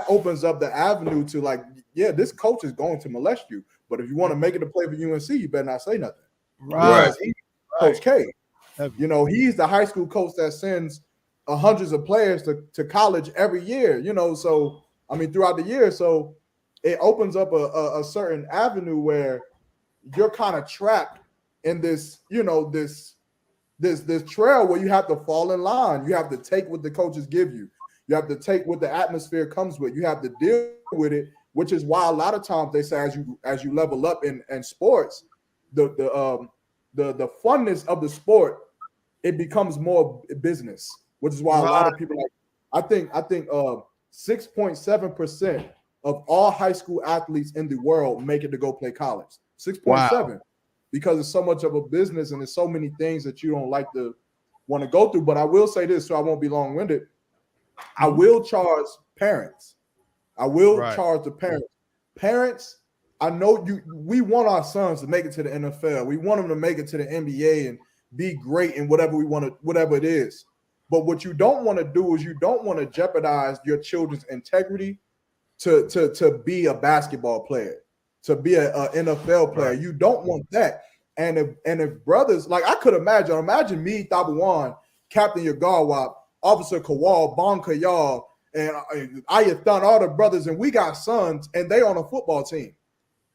opens up the avenue to like, yeah, this coach is going to molest you. But if you want to make it a play for UNC, you better not say nothing. Right. Coach K. He's the high school coach that sends hundreds of players to college every year, so I mean throughout the year. So it opens up a certain avenue where you're kind of trapped in this, this trail where you have to fall in line. You have to take what the coaches give you. You have to take what the atmosphere comes with. You have to deal with it, which is why a lot of times they say as you level up in sports, the funness of the sport, it becomes more business, which is why a lot of people I think 6.7% of all high school athletes in the world make it to go play college. 6.7, because it's so much of a business and there's so many things that you don't like to want to go through. But I will say this, so I won't be long-winded. I will charge parents. I will charge the parents. Parents, I know we want our sons to make it to the NFL. We want them to make it to the NBA and be great in whatever we want to, whatever it is. But what you don't want to do is you don't want to jeopardize your children's integrity to be a basketball player, to be an NFL player. You don't want that. And if brothers, like I could imagine me, Thabuan, Captain Yagawab, Officer Kawal, Bon Kayal, and I.S.U.P.K, all the brothers, and we got sons, and they on a football team.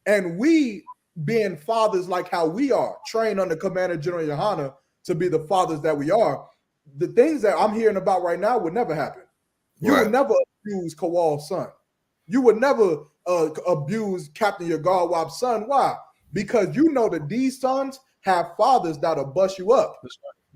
And we being fathers like how we are, trained under Commander General YAHANNA to be the fathers that we are, the things that I'm hearing about right now would never happen. You would never abuse Kawal's son. You would never abuse Captain Yagawab's son. Why? Because you know that these sons have fathers that'll bust you up.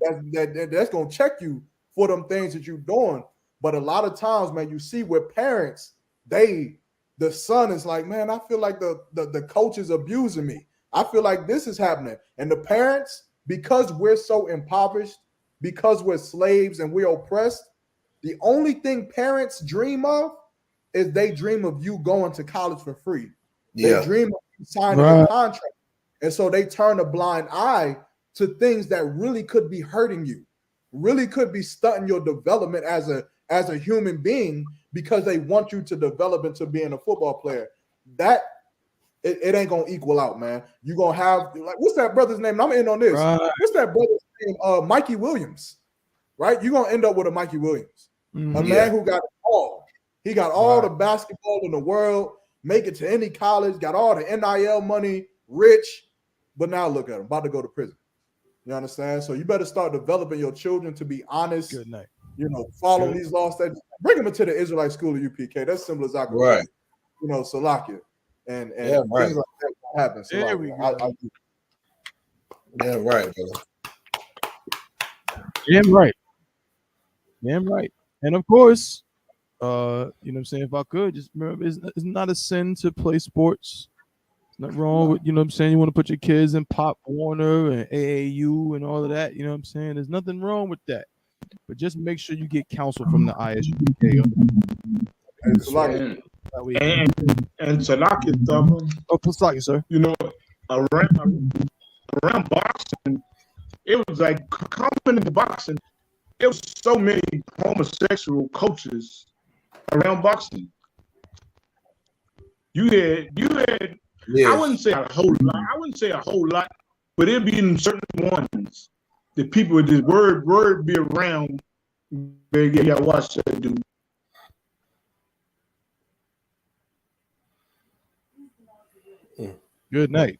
That's going to check you for them things that you're doing. But a lot of times, man, you see with parents, the son is like, man, I feel like the coach is abusing me. I feel like this is happening. And the parents, because we're so impoverished, because we're slaves and we're oppressed, the only thing parents dream of is they dream of you going to college for free. They dream of you signing a contract. And so they turn a blind eye to things that really could be hurting you, really could be stunting your development as a human being, because they want you to develop into being a football player. That it ain't gonna equal out, man. You're gonna have, like, what's that brother's name? And I'm in on this. What's that brother's name? Mikey Williams, right? You're gonna end up with a Mikey Williams, a man who got it all. He got all the basketball in the world, make it to any college, got all the NIL money, rich, but now look at him, about to go to prison. You understand? So you better start developing your children to be honest. Good night. You know, follow these laws. That bring them into the Israelite school of UPK. That's simple as I can. Right. You know, Salakia, and things like that happen. There we go. Yeah, right, brother. Damn right. Damn right. And of course, you know what I'm saying, if I could, just remember, it's not a sin to play sports. It's not wrong with, you know what I'm saying, you want to put your kids in Pop Warner and AAU and all of that, you know what I'm saying? There's nothing wrong with that. But just make sure you get counsel from the I.S.U.P.K. And Salaki stuff. Oh, Salaki, sir. You know, around boxing, it was like coming into boxing. There was so many homosexual coaches around boxing. You had. I wouldn't say a whole lot. But it'd be in certain ones. The people with this word be around. You gotta watch that dude. Good night.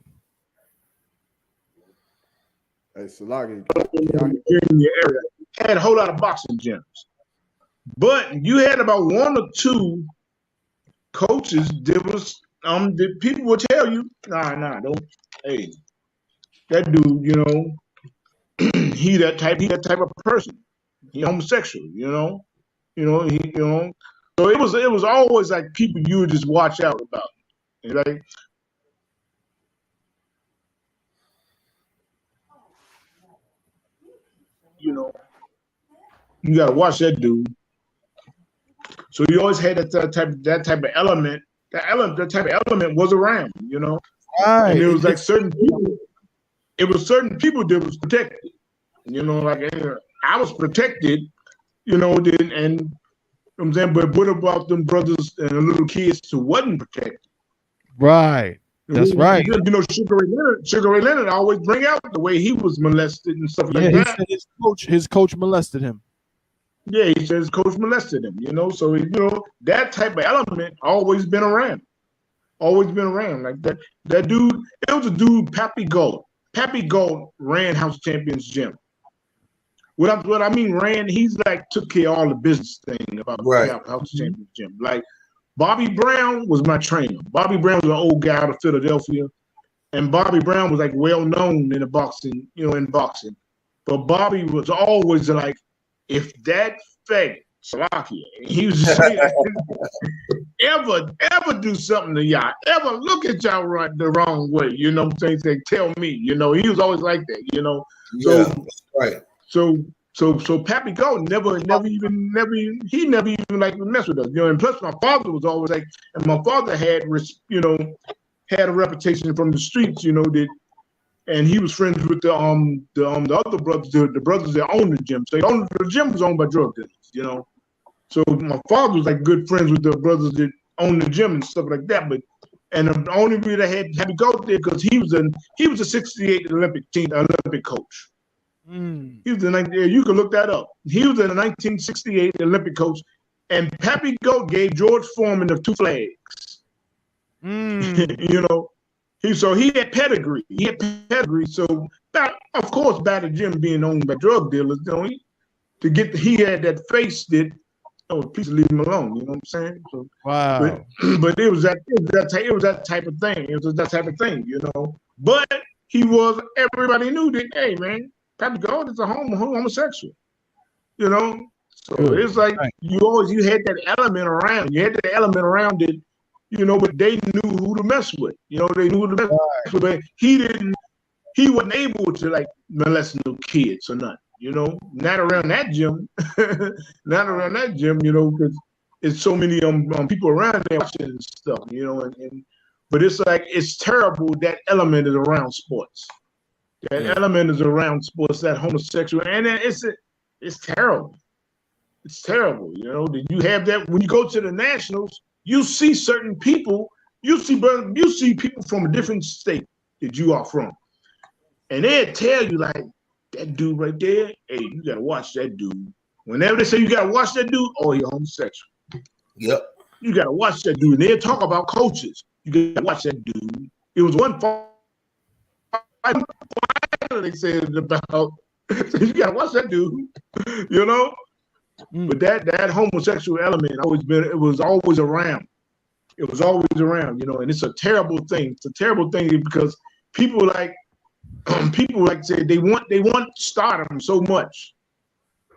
Hey, Salaki. In your area had a whole lot of boxing gyms, but you had about one or two coaches that was the people would tell you, nah, don't. Hey, that dude, you know. he that type of person. He homosexual, you know. So it was always like people you would just watch out about. Like, you know, you gotta watch that dude. So you always had that type of element. That type of element was around, you know. Right. And it was like certain people. It was certain people that was protected. You know, like I was protected, you know, and I'm saying, but what about them brothers and the little kids who wasn't protected? Right. That's right. You know, Sugar Ray Leonard always bring out the way he was molested and stuff like that. His coach molested him. Yeah, he says coach molested him, you know. So, you know, that type of element always been around. Like that dude, it was a dude, Pappy Gold. Pappy Gold ran House Champions Gym. What I mean ran, he's like took care of all the business thing about House Champions Gym. Like Bobby Brown was my trainer. Bobby Brown was an old guy out of Philadelphia. And Bobby Brown was like well known in the boxing, you know, in boxing. But Bobby was always like, if that fake Salakia. He was just saying, ever do something to y'all, ever look at y'all right the wrong way, you know what I'm saying? They tell me, you know, he was always like that, you know. So yeah, that's right. So Pappy Gold never even like mess with us, you know. And plus, my father was always like, and my father had, you know, had a reputation from the streets, you know, that, and he was friends with the other brothers, the brothers that owned the gym. So the gym was owned by drug dealers, you know. So my father was like good friends with the brothers that owned the gym and stuff like that. But and the only reason I had to go there because he was a '68 Olympic coach. He was you can look that up. He was a 1968 Olympic coach, and Pappy Goat gave George Foreman the 2 flags. You know, he had pedigree. So of course, by the gym being owned by drug dealers, you know, he had that face that, oh, please leave him alone. You know what I'm saying? So, wow. But it was that type of thing. It was that type of thing, you know. But everybody knew that, hey man, Pappy Gold is a homosexual, you know. So it's like you had that element around. You had that element around it, you know. But they knew who to mess with. You know, they knew who to mess with. But he wasn't able to like molest no kids or nothing. You know, not around that gym, you know, because it's so many people around there watching and stuff, you know. But it's like it's terrible that element is around sports. That element is around sports, that homosexual, and it's terrible. It's terrible, you know. That you have that when you go to the nationals, you see certain people, you see people from a different state that you are from, and they'll tell you like, that dude right there, hey, you gotta watch that dude. Whenever they say you gotta watch that dude, oh, he's homosexual. Yep. You gotta watch that dude. And they'll talk about coaches. You gotta watch that dude. It was one fight they said about. You gotta watch that dude. You know. But that homosexual element it was always around. It was always around. You know, and it's a terrible thing. It's a terrible thing because people like say they want stardom so much.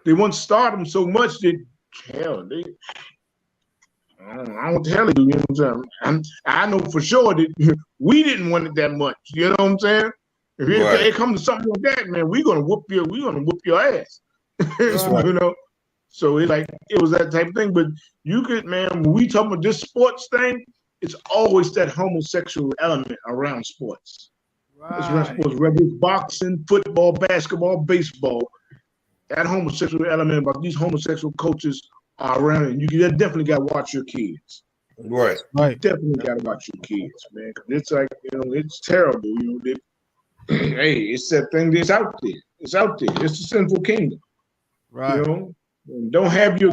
They want stardom so much that hell I don't tell you, you know what I'm saying? I know for sure that we didn't want it that much. You know what I'm saying? If it comes to something like that, man, we're gonna whoop your ass. You know. So it was that type of thing. But you could, man, when we talk about this sports thing, it's always that homosexual element around sports. It's around sports, whether it's boxing, football, basketball, baseball. That homosexual element about these homosexual coaches are around, and you definitely got to watch your kids. Right. Definitely got to watch your kids, man. It's like, you know, it's terrible. You know, hey, it's that thing that's out there. It's out there. It's the sinful kingdom. Right. You know, and don't have your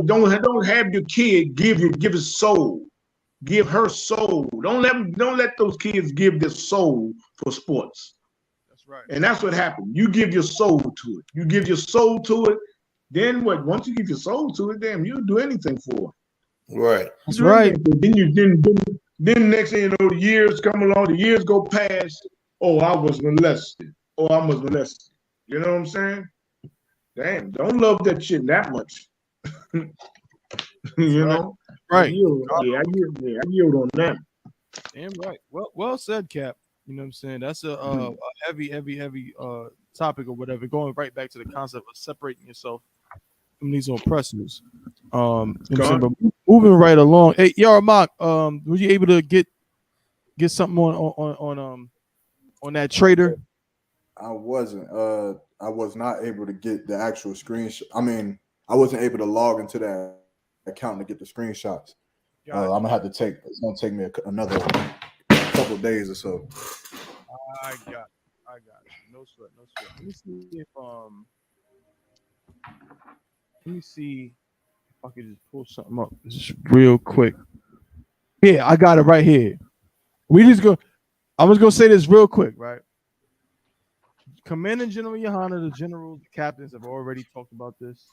kid give his soul, give her soul. Don't let those kids give their soul for sports. That's right. And that's what happened. You give your soul to it. You give your soul to it. Then what? Once you give your soul to it, damn, you'll do anything for it. Right. That's right. Then next thing you know, the years come along. The years go past. Oh, I was molested. Oh, I was molested. You know what I'm saying? Damn, don't love that shit that much. You know? Right. I yield on that. Damn right. Well said, Cap. You know what I'm saying? That's a heavy topic or whatever. Going right back to the concept of separating yourself from these oppressors. You know but moving right along. Hey, Yahamanna, were you able to get something on that Traitor? I wasn't. I was not able to get the actual screenshot. I mean, I wasn't able to log into that account to get the screenshots. I'm gonna have to take. It's gonna take me another couple of days or so. I got it. No sweat. Let me see if I can just pull something up just real quick. Yeah, I got it right here. I'm just gonna say this real quick, right? Commander General YAHANNA, the generals, the captains have already talked about this.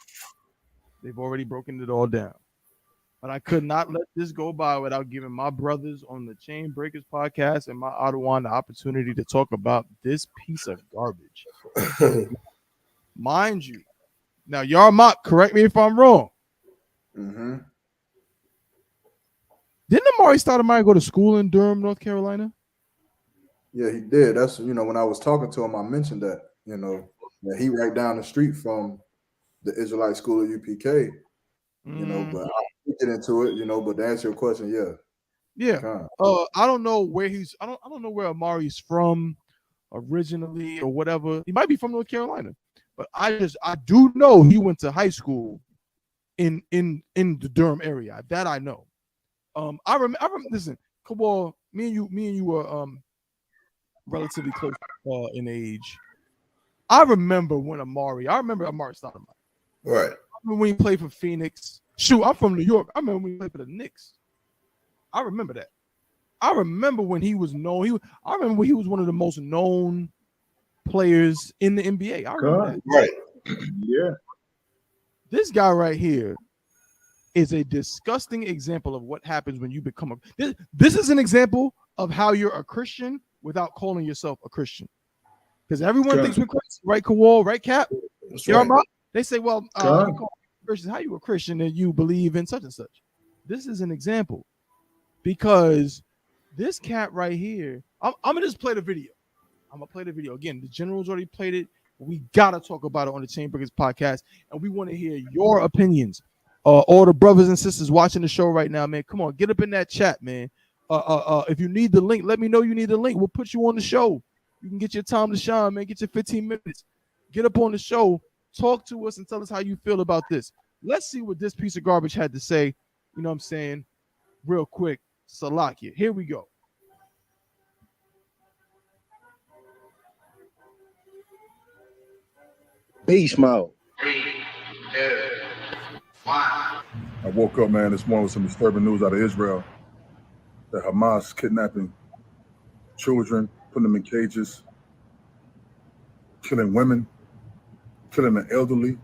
They've already broken it all down. But I could not let this go by without giving my brothers on the Chainbreakers podcast and my Ottawa the opportunity to talk about this piece of garbage. Mind you, now Yahamanna, correct me if I'm wrong. Mm-hmm. Didn't Amare Stoudemire go to school in Durham, North Carolina? Yeah, he did. That's when I was talking to him, I mentioned that that he right down the street from the Israelite school of UPK. But I'll get into it. But to answer your question, yeah. I don't know where he's. I don't know where Amari's from originally or whatever. He might be from North Carolina, but I do know he went to high school in the Durham area. That I know. I remember. Listen, Kabal, me and you were relatively close in age. I remember Amare Stoudemire. Right. I remember when he played for Phoenix. Shoot, I'm from New York. I remember when he played for the Knicks. I remember that. I remember when he was known. I remember when he was one of the most known players in the NBA. I remember that. Right. Yeah. This guy right here is a disgusting example of what happens when you become this is an example of how you're a Christian without calling yourself a Christian. Because everyone thinks we're Christian, right, Kawal, right, Cap? That's right. They say, well, you call Christians, how you a Christian and you believe in such and such? This is an example. Because this cat right here, I'm gonna just play the video. I'm gonna play the video. Again, the general's already played it. We gotta talk about it on the Chainbreakers podcast, and we want to hear your opinions. All the brothers and sisters watching the show right now, man. Come on, get up in that chat, man. If you need the link, let me know you need the link. We'll put you on the show. You can get your time to shine, man. Get your 15 minutes. Get up on the show. Talk to us and tell us how you feel about this. Let's see what this piece of garbage had to say. You know what I'm saying? Real quick. Salakia. Here we go. Beast mode. 3, 2, 1. I woke up, man, this morning with some disturbing news out of Israel. That Hamas kidnapping children, putting them in cages, killing women, killing the elderly.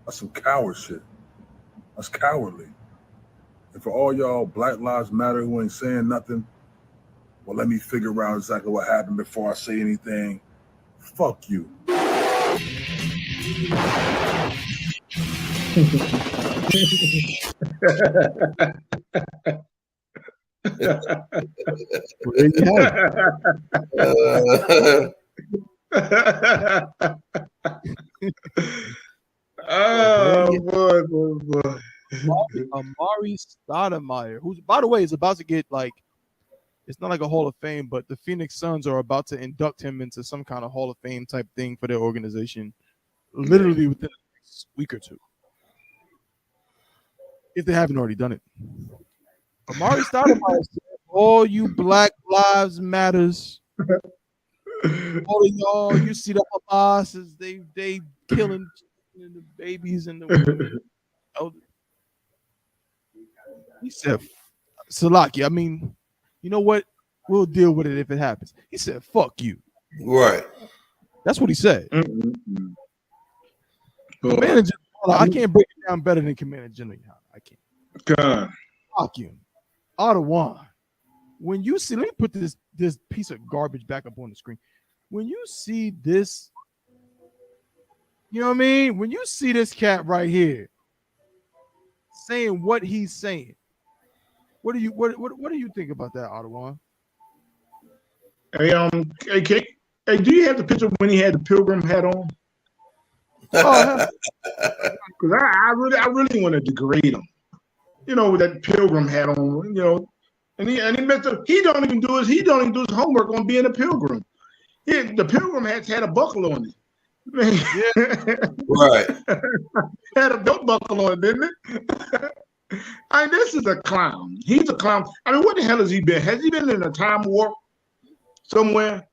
That's some coward shit. That's cowardly. And for all y'all Black Lives Matter who ain't saying nothing, well, let me figure out exactly what happened before I say anything. Fuck you. Oh boy. Amare Stoudemire, who's, by the way, is about to get it's not like a Hall of Fame, but the Phoenix Suns are about to induct him into some kind of Hall of Fame type thing for their organization, literally within the next week or two, if they haven't already done it. Amare Stoudemire said, all you Black Lives Matters, all of y'all, you see the Hamas, they killing the babies and the women. He said, Salaki, I mean, you know what? We'll deal with it if it happens. He said, fuck you. Right. That's what he said. Commander, I can't break it down better than Commander General. I can't. God. Fuck you. Ottawa. When you see, let me put this piece of garbage back up on the screen. When you see this, you know what I mean? When you see this cat right here saying what he's saying, what do you think about that, Ottawa? Hey, do you have the picture when he had the pilgrim hat on? Oh, because I really want to degrade him. You know, with that pilgrim hat on, you know, and he don't even do his homework on being a pilgrim. The pilgrim hat's had a buckle on it. Right. Had a belt buckle on it, didn't it? I mean, this is a clown. He's a clown. I mean, what the hell has he been? Has he been in a time warp somewhere?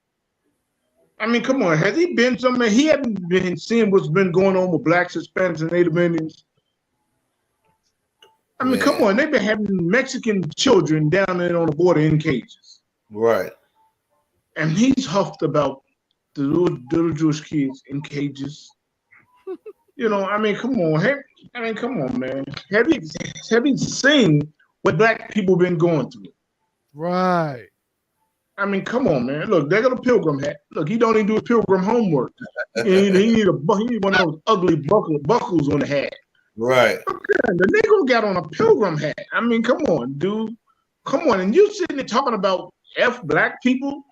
I mean, come on. Has he been somewhere? He hasn't been seeing what's been going on with blacks, Hispanics, and Native Indians. I mean, come on. They've been having Mexican children down there on the border in cages. Right. And he's huffed about the little Jewish kids in cages. You know, I mean, come on. Come on, man. Have you seen what black people been going through? right. I mean, come on, man. Look, they got a pilgrim hat. Look, he don't even do his pilgrim homework. He need one of those ugly buckles on the hat. Right. The Negro got on a pilgrim hat. I mean, come on, dude. Come on. And you sitting there talking about black people,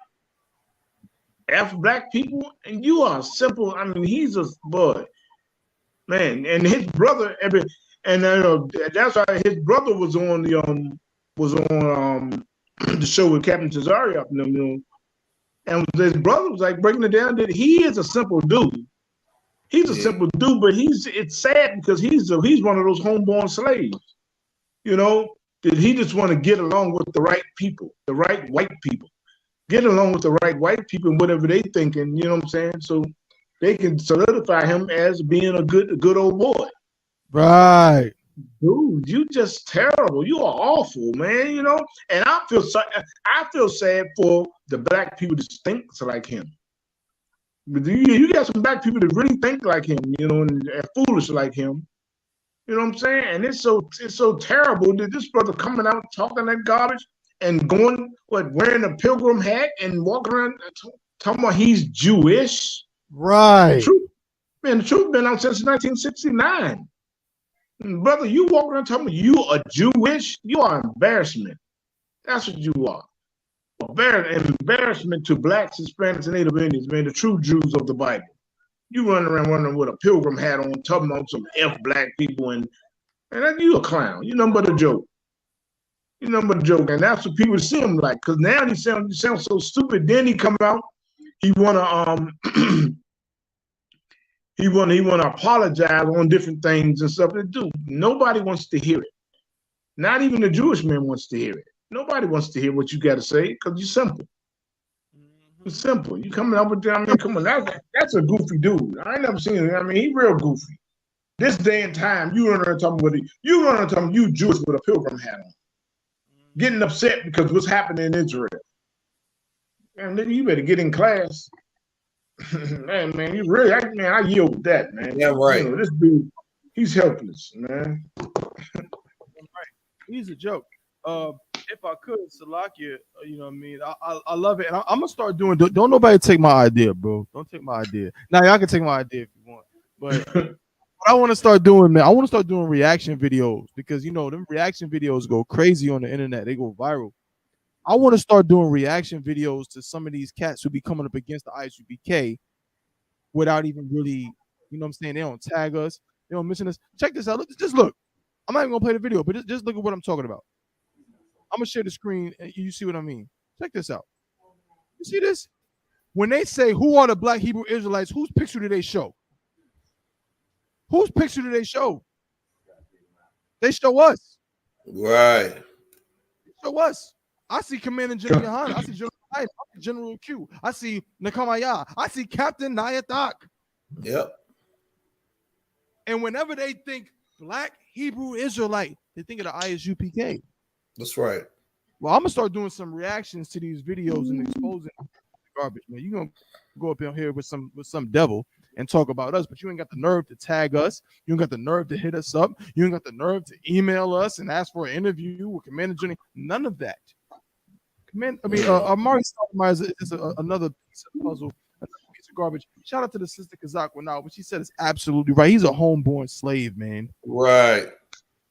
and you are simple. I mean, he's a boy, man. And his brother, that's why his brother was on the show with Captain Cesario up in them, and his brother was like breaking it down that he is a simple dude. He's a simple dude, but it's sad because he's one of those homeborn slaves. That he just want to get along with the right people, the right white people. Get along with the right white people and whatever they thinking, you know what I'm saying? So they can solidify him as being a good old boy. Right. Dude, you just terrible. You are awful, man, And I feel sad for the black people that think like him. But you got some black people that really think like him, and are foolish like him. You know what I'm saying? And it's so terrible that this brother coming out talking that garbage and going, wearing a pilgrim hat and walking around talking about he's Jewish. Right. The truth been out since 1969. Brother, you walk around talking about you are Jewish, you are embarrassment. That's what you are. Embarrassment to blacks, Hispanics, and Native Indians, man, the true Jews of the Bible. You running with a pilgrim hat on, talking about some black people, and you a clown. You nothing but a joke. You nothing but a joke, and that's what people see him like. Because now you sound so stupid. Then he come out, he wanna he wanna apologize on different things and stuff. Dude, nobody wants to hear it. Not even the Jewish man wants to hear it. Nobody wants to hear what you got to say because you're simple. It's simple. You coming up with that? I mean, come on, that's a goofy dude. I ain't never seen it. I mean, he real goofy. This day and time, you run around talking you Jewish with a pilgrim hat on, getting upset because what's happening in Israel. And then you better get in class. man, you really, I yield with that, man. Yeah, right. This dude, he's helpless, man. He's a joke. If I could, Salakia, you know what I mean? I love it. And I'm going to start doing, don't nobody take my idea, bro. Don't take my idea. Now, y'all can take my idea if you want. But what I want to start doing, man, I want to start doing reaction videos because, them reaction videos go crazy on the internet. They go viral. I want to start doing reaction videos to some of these cats who be coming up against the I.S.U.P.K without even really, you know what I'm saying? They don't tag us. They don't mention us. Check this out. Just look. I'm not even going to play the video, but just look at what I'm talking about. I'm going to share the screen, and you see what I mean. Check this out. You see this? When they say, who are the black Hebrew Israelites, whose picture do they show? Whose picture do they show? They show us. Right. They show us. I see Commander General YAHANNA. I see General I see General Q. I see Nakamaya. I see Captain Nayatak. Yep. And whenever they think black Hebrew Israelite, they think of the I.S.U.P.K. That's right. Well, I'm gonna start doing some reactions to these videos and exposing garbage, man. You're gonna go up in here with some devil and talk about us, but you ain't got the nerve to tag us. You ain't got the nerve to hit us up. You ain't got the nerve to email us and ask for an interview with Commander Johnny. None of that. Amare Stoudemire is another piece of puzzle, another piece of garbage. Shout out to the sister Kazakwa now, but she said it's absolutely right. He's a homeborn slave, man. Right.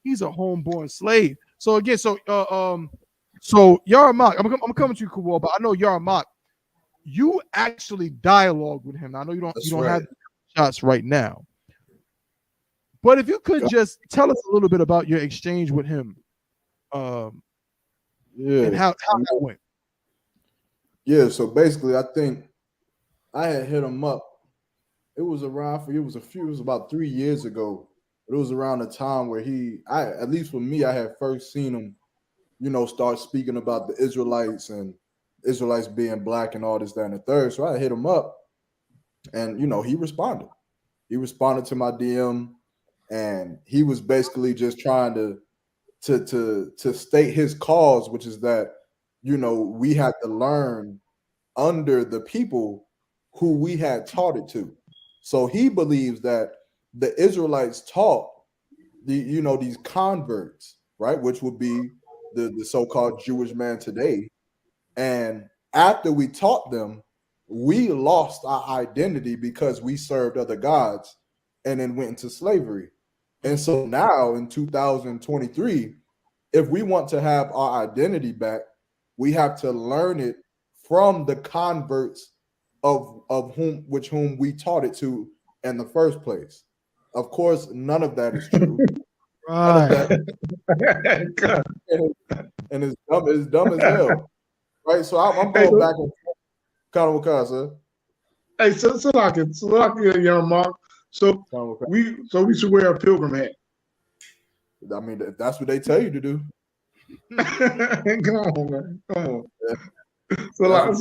He's a homeborn slave. So again, so YAHANNA, I'm coming to you, Kawal, but I know YAHANNA, you actually dialogue with him. Now, I know you don't have shots right now, but if you could just tell us a little bit about your exchange with him, and how that went. Yeah, so basically, I think I had hit him up. It was about 3 years ago. It was around the time where at least for me, I had first seen him, start speaking about the Israelites and Israelites being black and all this, that, and the third. So I hit him up, and he responded. He responded to my DM, and he was basically just trying to state his cause, which is that we had to learn under the people who we had taught it to. So he believes that the Israelites taught these converts, right, which would be the so-called Jewish man today. And after we taught them, we lost our identity because we served other gods and then went into slavery. And so now in 2023, if we want to have our identity back, we have to learn it from the converts of whom we taught it to in the first place. Of course, none of that is true. Right. And it's dumb as hell. Right. So I'm going back and forth. Sir. Hey, so like young Mark. So we should wear a pilgrim hat. I mean, if that's what they tell you to do. Come on, man. Come on. So like,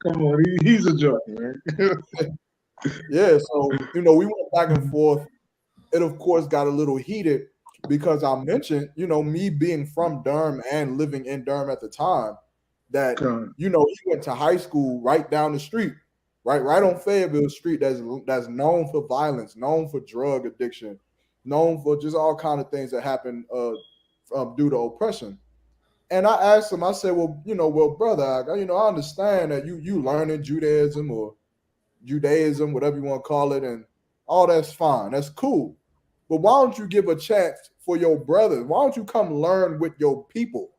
come on. He's a joke, man. Yeah, so we went back and forth. It of course got a little heated because I mentioned, me being from Durham and living in Durham at the time, that he went to high school right down the street, right on Fayetteville Street, that's known for violence, known for drug addiction, known for just all kind of things that happen due to oppression. And I asked him, I said, well, brother, I understand that you learning Judaism or Judaism, whatever you want to call it, and all that's fine. That's cool. But why don't you give a chance for your brothers? Why don't you come learn with your people?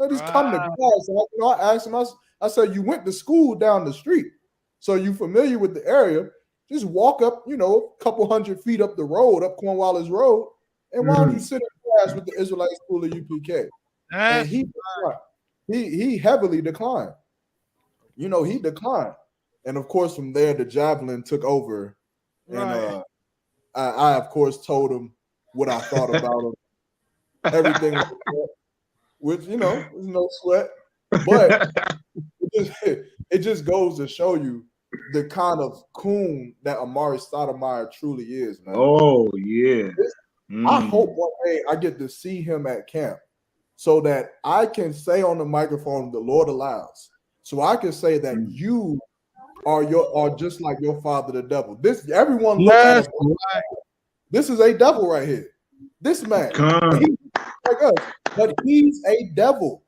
Just come to class. And I asked him, I said, you went to school down the street, so you familiar with the area. Just walk up, a couple 100 feet up the road, up Cornwallis Road, and why don't you sit in class with the Israelite school of UPK? And he heavily declined. He declined. And of course, from there, the javelin took over. And I of course, told him what I thought about him. Everything like that, which, there's no sweat. But it just goes to show you the kind of coon that Amare Stoudemire truly is, man. Oh, yeah. I hope one day I get to see him at camp so that I can say on the microphone, the Lord allows. So I can say that you are just like your father, the devil. Everyone looks at him. This is a devil right here. This man, he's like us, but he's a devil.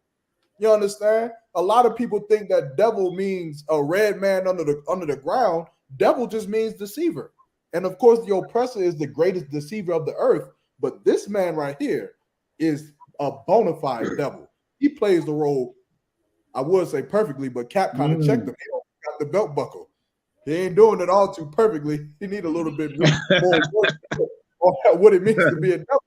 You understand? A lot of people think that devil means a red man under the ground. Devil just means deceiver. And of course, the oppressor is the greatest deceiver of the earth. But this man right here is a bona fide devil. He plays the role, I would say perfectly, but Cap kind of checked him. He don't got the belt buckle. He ain't doing it all too perfectly. He need a little bit more work on what it means to be a devil.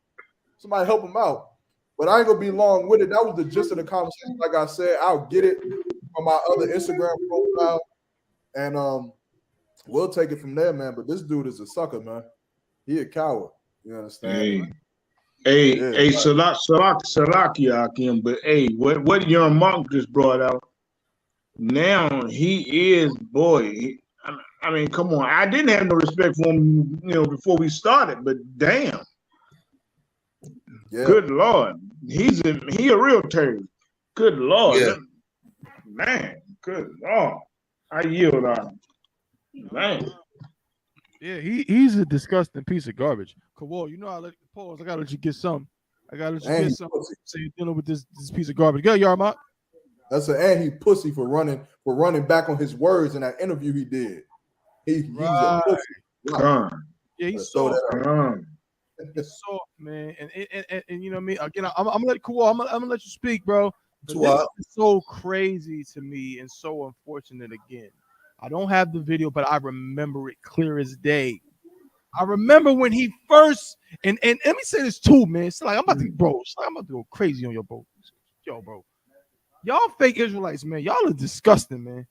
Somebody help him out. But I ain't gonna be long with it. That was the gist of the conversation. Like I said, I'll get it from my other Instagram profile, and we'll take it from there, man. But this dude is a sucker, man. He a coward. You understand? Hey, Salaki Akim, but hey, what young Monk just brought out, now he is, boy. I mean, come on. I didn't have no respect for him, before we started, but damn. Yeah. Good Lord. He a real terrorist. Good Lord. Yeah. Man, good Lord. I yield on him. Man. Yeah, he's a disgusting piece of garbage. Kawal, I gotta let you get some. I gotta let you get some. So you're dealing with this piece of garbage. Go, Yarmont. That's and he pussy for running back on his words in that interview he did. He's a pussy. Yeah, he's soft. He's soft, man. And you know what I mean? Again, I'm gonna let Kawal. I'm gonna let you speak, bro. But this is so crazy to me and so unfortunate again. I don't have the video, but I remember it clear as day. I remember when he first and let me say this too, man. It's like I'm about to go crazy on your bro. Yo, bro. Y'all fake Israelites, man. Y'all are disgusting, man.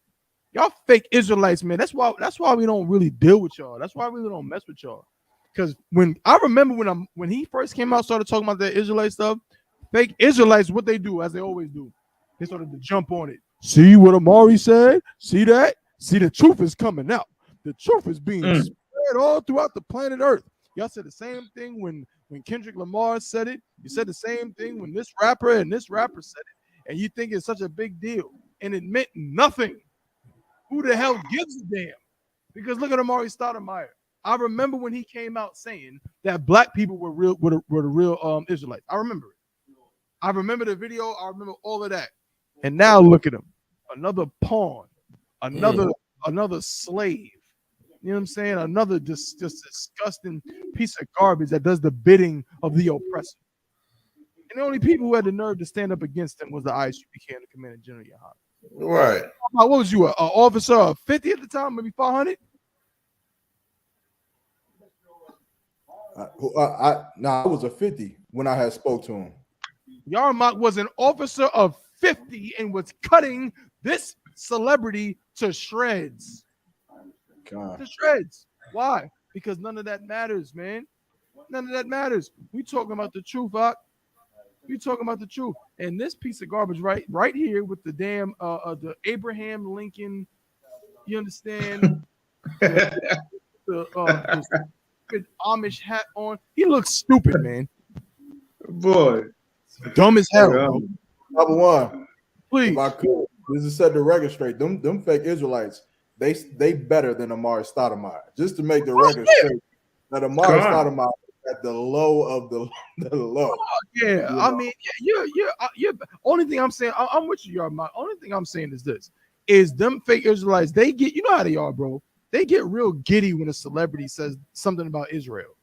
Y'all fake Israelites, man. That's why we don't really deal with y'all. That's why we really don't mess with y'all. Because when he first came out, started talking about that Israelite stuff, fake Israelites, what they do, as they always do, they started to jump on it. See what Amare said? See that? See, the truth is coming out. The truth is being spread all throughout the planet Earth. Y'all said the same thing when Kendrick Lamar said it. You said the same thing when this rapper and this rapper said it. And you think it's such a big deal. And it meant nothing. Who the hell gives a damn? Because look at Amare Stoudemire. I remember when he came out saying that black people were the real Israelites. I remember it. I remember the video. I remember all of that. And now look at him. Another pawn. Another slave. You know what I'm saying? Another just disgusting piece of garbage that does the bidding of the oppressor. And the only people who had the nerve to stand up against him was the I.S.U.P.K and the Commander General YAHANNA. Right. What was you, an officer of 50 at the time, maybe 500? I was a 50 when I had spoke to him. Yarmak was an officer of 50 and was cutting this celebrity to shreds. God. To shreds. Why? Because none of that matters, man. None of that matters. We talking about the truth, Doc. We talking about the truth. And this piece of garbage right here with the damn the Abraham Lincoln, you understand? the Amish hat on. He looks stupid, man. Boy. Dumb as hell, bro. Number one. Please. If I could, this is set the record straight. Them fake Israelites, they better than Amare Stoudemire. Just to make the record straight. That Amare Stoudemire at the low of the low. Yeah, I mean, you're only thing I'm saying, I'm with you, y'all. My only thing I'm saying is this: is them fake Israelites, they get, you know how they are, bro. They get real giddy when a celebrity says something about Israel.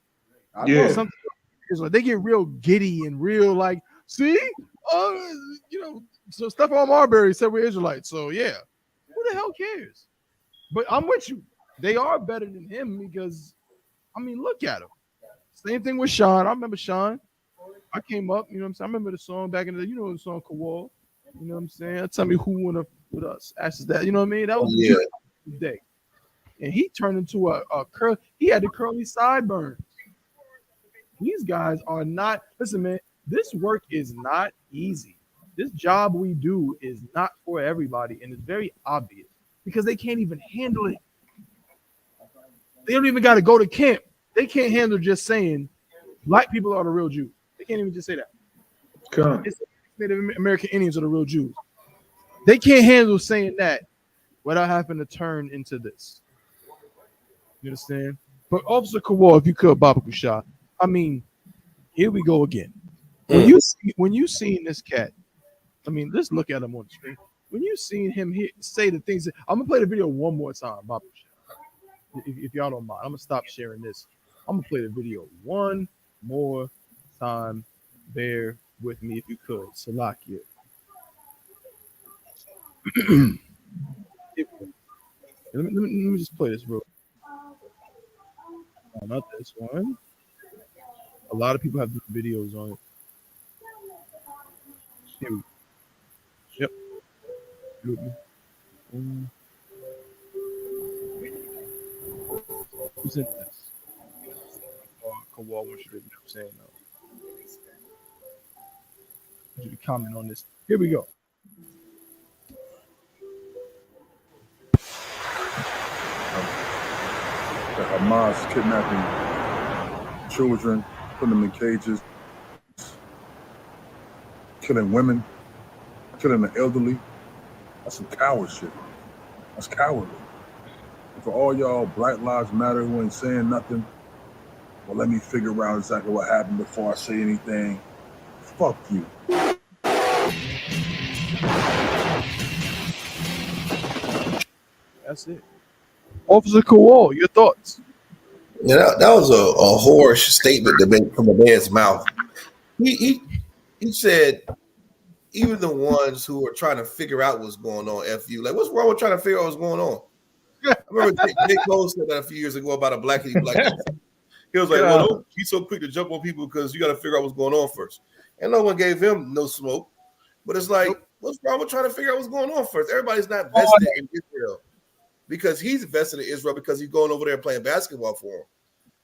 I know. Something about Israel. They get real giddy and real like, see, you know, so Stephon Marbury said we're Israelites. So yeah, who the hell cares? But I'm with you. They are better than him because, I mean, look at him. Same thing with Sean. I remember Sean. I came up, you know what I'm saying? I remember the song back in the day. You know the song Kowal. You know what I'm saying? Tell me who won with us. Ashes that. You know what I mean? That was the day. And he turned into a curl. He had the curly sideburns. These guys are not. Listen, man. This work is not easy. This job we do is not for everybody, and it's very obvious because they can't even handle it. They don't even got to go to camp. They can't handle just saying black people are the real Jews. They can't even just say that. It's Native American Indians are the real Jews. They can't handle saying that without having to turn into this. You understand? But Officer Kowal, if you could, Baba Kushah, I mean, here we go again. When you seen this cat, I mean, let's look at him on the screen. When you seen him say the things, I'm gonna play the video one more time, Baba Kushah. If y'all don't mind, I'm gonna stop sharing this. I'm gonna play the video one more time. Bear with me if you could. Salakia. let me just play this real. Oh, not this one. A lot of people have different videos on it. Here we go. Yep. Who's in this? Kowal wants you to, you know what I'm saying? I want you to comment on this. Here we go. The Hamas kidnapping children, putting them in cages, killing women, killing the elderly. That's some coward shit. That's cowardly. And for all y'all Black Lives Matter who ain't saying nothing, well, let me figure out exactly what happened before I say anything. Fuck you. That's it. Officer Kowal, your thoughts? Yeah, that was a harsh statement to make from a man's mouth. He said, even the ones who are trying to figure out what's going on, F you. Like, what's wrong with trying to figure out what's going on? I remember J. Cole said that a few years ago about a black. He was like, well, don't be so quick to jump on people because you got to figure out what's going on first. And no one gave him no smoke. But it's like, what's wrong with trying to figure out what's going on first? Everybody's not vested in Israel because he's vested in Israel because he's going over there playing basketball for him.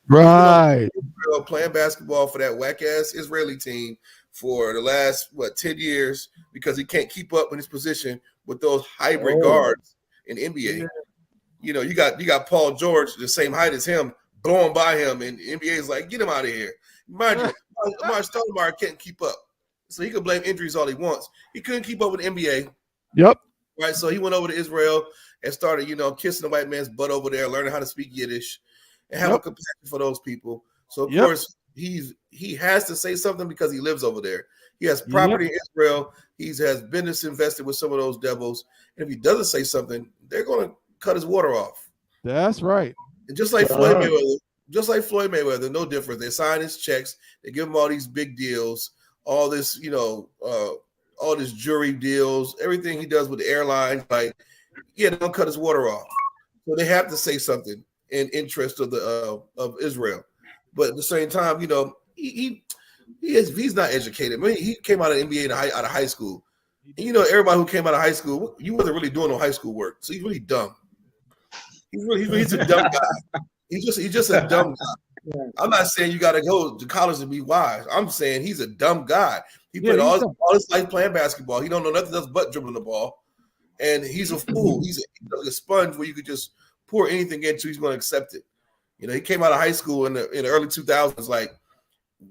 Right. Playing basketball for that whack-ass Israeli team for the last, 10 years because he can't keep up in his position with those hybrid guards in NBA. Yeah. You know, you got Paul George, the same height as him, going by him, and the NBA is like, get him out of here. Mind you, Stoudemire can't keep up. So he can blame injuries all he wants. He couldn't keep up with the NBA. Yep. Right, so he went over to Israel and started, kissing the white man's butt over there, learning how to speak Yiddish and have a compassion for those people. So, of course, he has to say something because he lives over there. He has property in Israel. He has business invested with some of those devils. And if he doesn't say something, they're going to cut his water off. That's right. Just like Floyd Mayweather, no different. They sign his checks, they give him all these big deals, all this, all this jury deals, everything he does with the airlines, like, yeah, they don't cut his water off. So they have to say something in interest of the of Israel. But at the same time, he's not educated. I mean, he came out of NBA out of high school. And, everybody who came out of high school, you wasn't really doing no high school work. So he's really dumb. He's a dumb guy. He's just a dumb guy. I'm not saying you got to go to college to be wise. I'm saying he's a dumb guy. He played all his life playing basketball. He don't know nothing else but dribbling the ball. And he's a fool. He's a sponge where you could just pour anything into. He's going to accept it. He came out of high school in the early 2000s,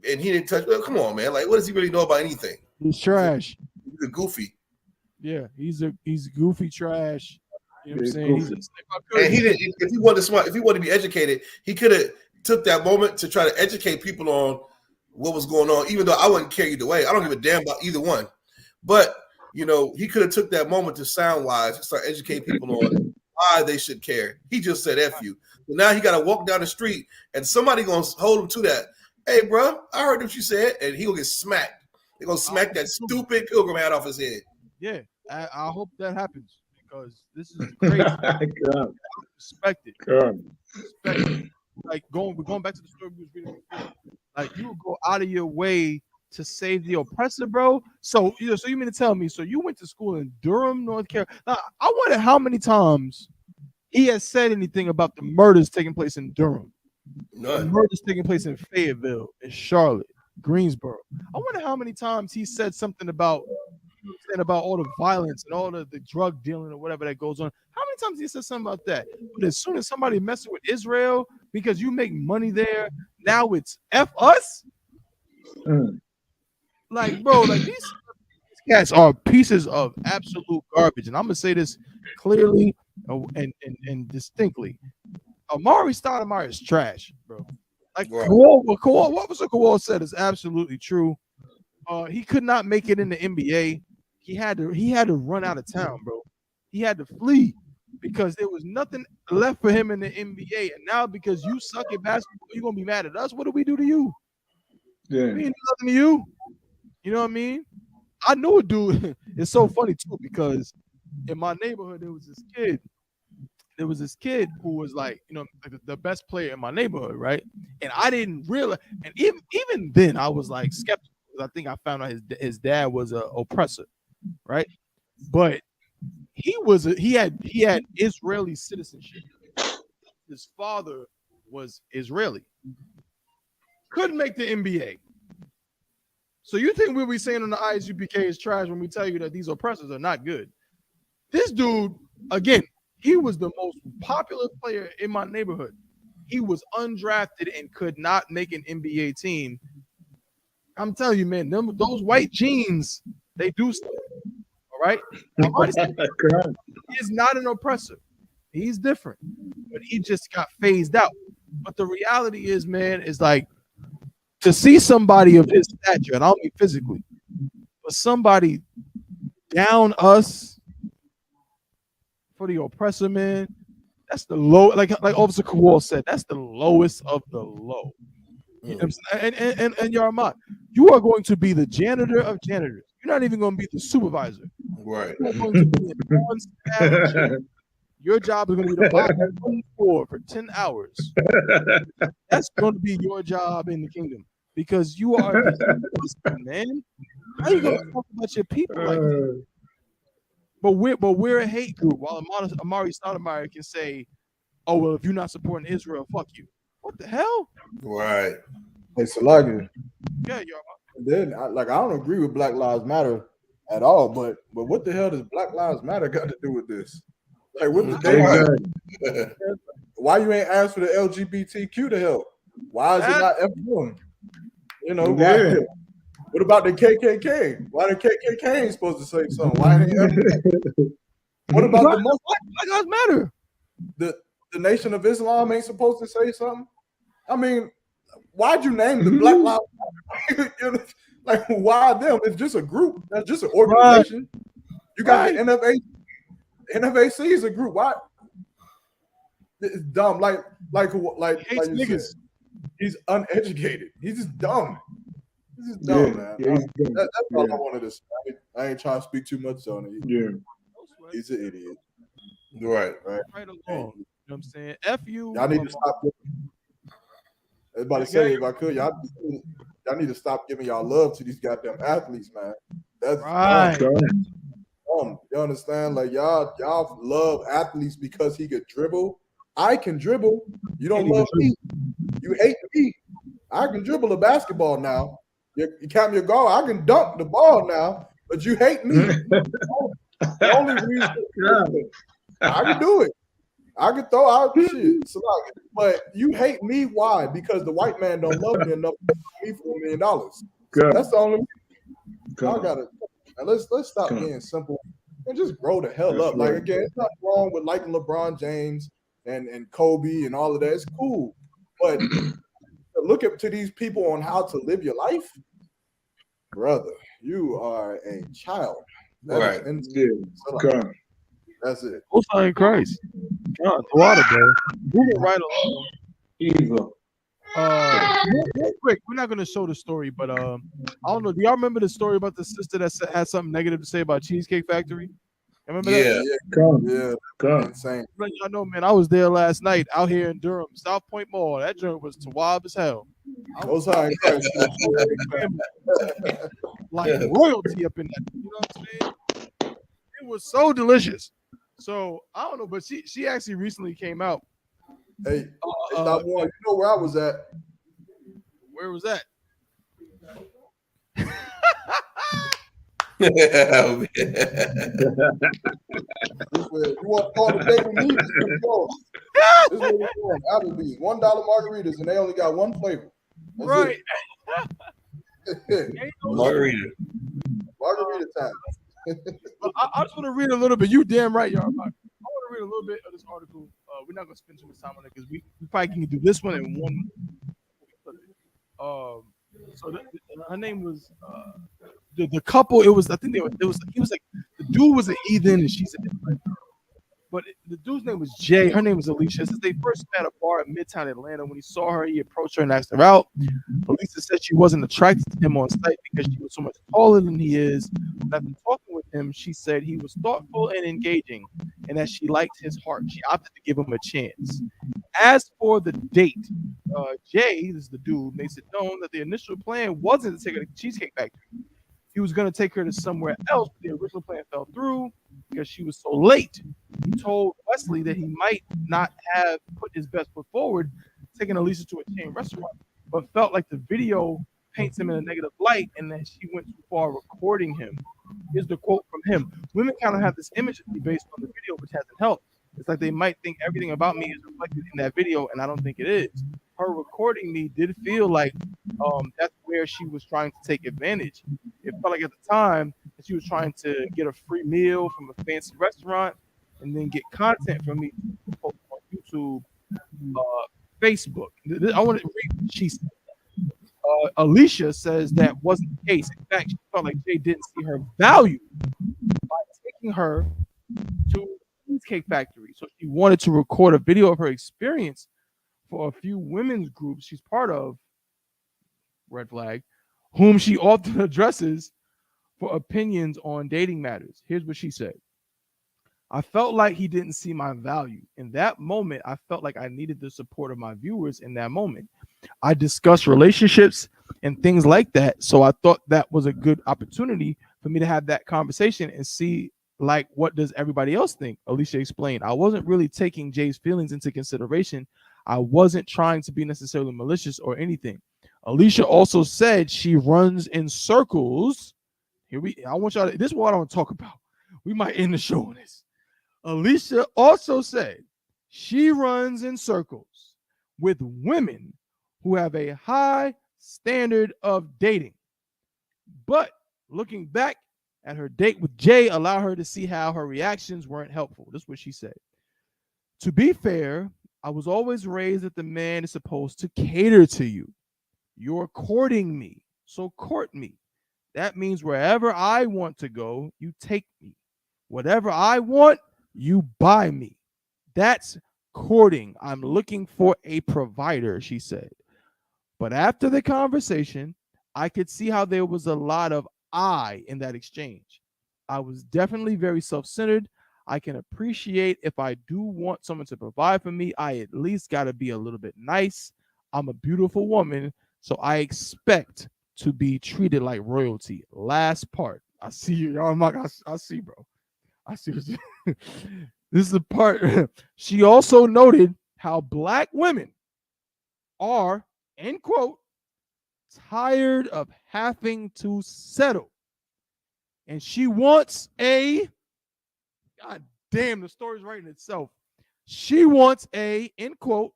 and he didn't touch. Well, come on, man. Like, what does he really know about anything? He's trash. He's a goofy. Yeah, he's goofy trash. You know what I'm saying? And he didn't. If he wanted to be educated, he could have took that moment to try to educate people on what was going on. Even though I wouldn't care either way, I don't give a damn about either one. But he could have took that moment to sound wise and start educating people on why they should care. He just said "F you." So now he got to walk down the street, and somebody gonna hold him to that. Hey, bro, I heard what you said, and he gonna get smacked. They're gonna smack that stupid pilgrim hat off his head. Yeah, I hope that happens because this is crazy. Respect it. Like going back to the story we was reading before. Like, you would go out of your way to save the oppressor, bro. So you mean to tell me? So you went to school in Durham, North Carolina? Now, I wonder how many times he has said anything about the murders taking place in Durham. None. The murders taking place in Fayetteville, in Charlotte, Greensboro. I wonder how many times he said something about all the violence and all the drug dealing or whatever that goes on. How many times he said something about that? But as soon as somebody messes with Israel because you make money there, now it's F us. Like, bro, like these cats are pieces of absolute garbage. And I'm gonna say this clearly and distinctly. Amare Stoudemire is trash, bro. Like, what Officer Kowal said is absolutely true. He could not make it in the NBA. He had to run out of town, bro. He had to flee because there was nothing left for him in the NBA. And now because you suck at basketball, you're gonna be mad at us. What do we do to you? Yeah. We ain't do nothing to you. You know what I mean? I know a dude. It's so funny too because in my neighborhood there was this kid who was like the best player in my neighborhood, right? And I didn't realize, and even then I was like skeptical. I think I found out his dad was an oppressor, right? But he had Israeli citizenship. His father was Israeli. Couldn't make the NBA. So you think we'll be saying on the I.S.U.P.K is trash when we tell you that these oppressors are not good? This dude, again, he was the most popular player in my neighborhood. He was undrafted and could not make an NBA team. I'm telling you, man, those white jeans, they do stuff. All right? He is not an oppressor. He's different. But he just got phased out. But the reality is, man, is like to see somebody of his stature, and I don't mean physically, but somebody down us for the oppressor, man, that's the low, like Officer Kowal said, that's the lowest of the low. You know what I'm saying? And Yarmat, you are going to be the janitor of janitors. You're not even going to be the supervisor. Right. You're going to be an on-staff janitor. Your job is going to be to walk on the floor for 10 hours. That's going to be your job in the kingdom because you are a man. How are you going to talk about your people like that? But we're a hate group. While Amare Stoudemire can say, "Oh well, if you're not supporting Israel, fuck you." What the hell? Right. Hey, Salagi. Yeah, yo. Then I don't agree with Black Lives Matter at all. But what the hell does Black Lives Matter got to do with this? Like, what the why you ain't asked for the LGBTQ to help? Why is it not F1? You know, why? What about the KKK? Why the KKK ain't supposed to say something? Why ain't F1? What about the Muslims? Black Lives Matter? The Nation of Islam ain't supposed to say something? I mean, why'd you name the Black Lives Matter? Like, why them? It's just a group. That's just an organization. Right. You got the NFAC is a group. Why? It's dumb. Like Hates you niggas. said. He's uneducated. He's just dumb. He's just dumb, man. Yeah, That's all I wanted to say. I ain't trying to speak too much on it. yeah. He's an idiot. Right. Right along. You know what I'm saying? F you. Y'all need to stop. I was about to say, if I could, y'all need to stop giving y'all love to these goddamn athletes, man. That's right. You understand? Like y'all love athletes because he could dribble. I can dribble. You don't love me. You hate me. I can dribble a basketball now. You count me a goal. I can dunk the ball now, but you hate me. The only reason I can do it. I can throw out shit, but you hate me. Why? Because the white man don't love me enough to pay me $4 million. That's the only. I gotta. Let's stop being simple and just grow the hell up. Like again, it's not wrong with liking LeBron James and Kobe and all of that. It's cool, but look up to these people on how to live your life, brother. You are a child. Right. That's it. Most High in Christ. God, the water, bro. Moving right along. Evil. Real quick, we're not gonna show the story, but I don't know. Do y'all remember the story about the sister that had something negative to say about Cheesecake Factory? Remember that? Yeah. Insane. Let y'all know, man. I was there last night out here in Durham, South Point Mall. That joint was Tawab as hell. Most High in Christ. Like royalty up in that. You know what I'm saying? It was so delicious. So I don't know, but she actually recently came out. Hey, stop one. You know where I was at? Where was that? You want to call the date with me? This is what we're doing. Applebee's, $1 margaritas, and they only got one flavor. That's right. Margarita time. I just want to read a little bit. You damn right, y'all. I want to read a little bit of this article. We're not going to spend too much time on it because we probably can do this one in one. So her name was the couple. It was, I think he was like, the dude was an heathen and she's an Israelite. But the dude's name was Jay. Her name was Alicia. Since they first met at a bar in Midtown Atlanta, when he saw her, he approached her and asked her out. Alicia said she wasn't attracted to him on sight because she was so much taller than he is. But after talking with him, she said he was thoughtful and engaging, and that she liked his heart. She opted to give him a chance. As for the date, Jay, this is the dude, makes it known that the initial plan wasn't to take her to Cheesecake Factory. He was going to take her to somewhere else, but the original plan fell through because she was so late. He told Wesley that he might not have put his best foot forward, taking Alicia to a chain restaurant, but felt like the video paints him in a negative light and that she went too far recording him. Here's the quote from him. Women kind of have this image of me based on the video, which hasn't helped. It's like they might think everything about me is reflected in that video, and I don't think it is. Her recording me did feel like that's where she was trying to take advantage. It felt like at the time that she was trying to get a free meal from a fancy restaurant and then get content from me on YouTube, Facebook. I want to read what she said. Alicia says that wasn't the case. In fact, she felt like Jay didn't see her value by taking her to Cheesecake Factory. So she wanted to record a video of her experience for a few women's groups she's part of, red flag, whom she often addresses for opinions on dating matters. Here's what she said. I felt like he didn't see my value. In that moment, I felt like I needed the support of my viewers in that moment. I discussed relationships and things like that. So I thought that was a good opportunity for me to have that conversation and see, like, what does everybody else think? Alicia explained. I wasn't really taking Jay's feelings into consideration. I wasn't trying to be necessarily malicious or anything. Alicia also said she runs in circles. I want y'all to, this is what I don't talk about. We might end the show on this. Alicia also said she runs in circles with women who have a high standard of dating. But looking back at her date with Jay, allow her to see how her reactions weren't helpful. This is what she said. To be fair, I was always raised that the man is supposed to cater to you. You're courting me, so court me. That means wherever I want to go, you take me. Whatever I want, you buy me. That's courting. I'm looking for a provider, she said. But after the conversation, I could see how there was a lot of I in that exchange. I was definitely very self-centered. I can appreciate if I do want someone to provide for me, I at least got to be a little bit nice. I'm a beautiful woman, so I expect to be treated like royalty. Last part. I see you, y'all. I see, bro. I see what you This is the part. She also noted how black women are, end quote, tired of having to settle. And she wants a, God damn, the story's writing itself. She wants a, end quote,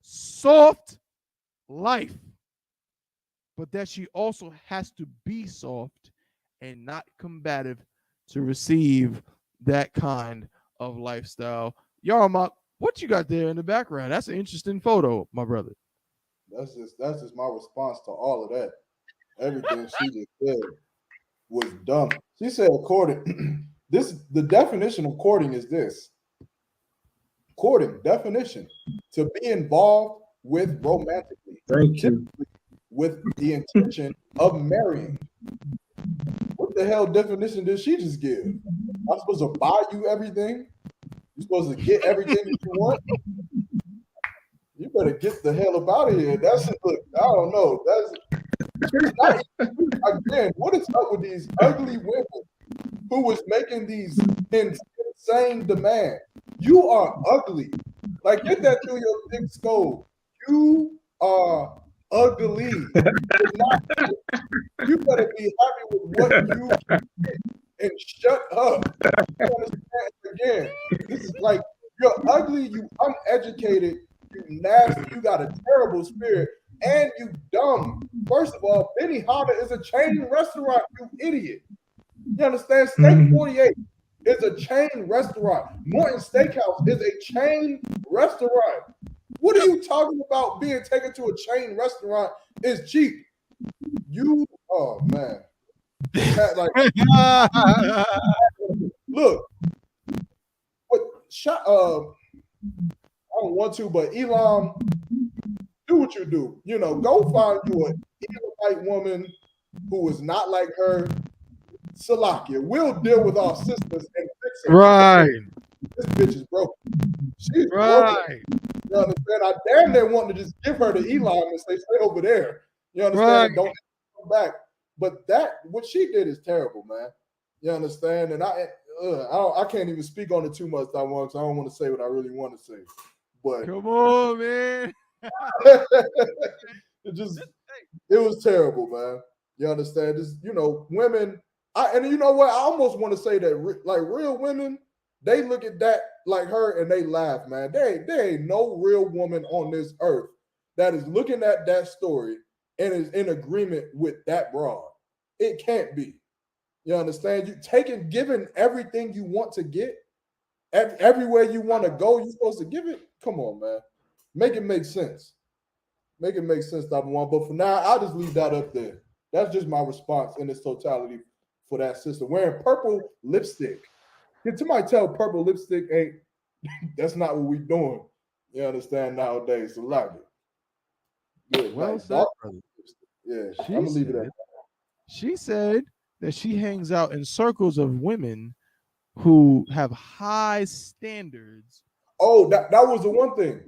soft life. But that she also has to be soft and not combative to receive that kind of lifestyle. Yarmak, what you got there in the background? That's an interesting photo, my brother. That's just my response to all of that. Everything she just said was dumb. She said courting. The definition of courting is this. Courting, definition, to be involved with romantically. Thank you. With the intention of marrying. What the hell definition did she just give? I'm supposed to buy you everything? You're supposed to get everything that you want? You better get the hell up out of here. That's look, I don't know. That's not, again, what is up with these ugly women who was making these insane demands? You are ugly. Like, get that through your thick skull. You are ugly. You better be happy with what you get and shut up. You understand? Again, this is like, you're ugly, you uneducated, you nasty, you got a terrible spirit, and you dumb. First of all, Benihana is a chain restaurant, you idiot. You understand? Steak 48 is a chain restaurant. Morton Steakhouse is a chain restaurant. What are you talking about being taken to a chain restaurant is cheap? You, oh man. Like, look, what shot I don't want to, but Elon, do what you do. You know, go find you an Israelite woman who is not like her. Salakia, we'll deal with our sisters and fix it. Right. This bitch is broken. She's right. broken. You understand? I damn near want to just give her to Elon and say, stay over there. You understand? Right. And don't come back. But that, what she did is terrible, man. You understand? And I can't even speak on it too much that once. I don't want to say what I really want to say. But come on, man. it was terrible, man. You understand? Just, you know, women. And you know what? I almost want to say that, like, real women, they look at that like her and they laugh, man. There ain't no real woman on this earth that is looking at that story and is in agreement with that broad. It can't be. You understand? You giving everything you want to get, everywhere you want to go, you're supposed to give it. Come on, man. Make it make sense. Make it make sense, number one. But for now, I'll just leave that up there. That's just my response in its totality for that sister. Wearing purple lipstick. Can somebody tell purple lipstick ain't, that's not what we doing. You understand nowadays. So like it. Good. Well Like, said, brother. Yeah, I'm gonna leave it at that. She said that she hangs out in circles of women who have high standards. Oh, that was the one thing.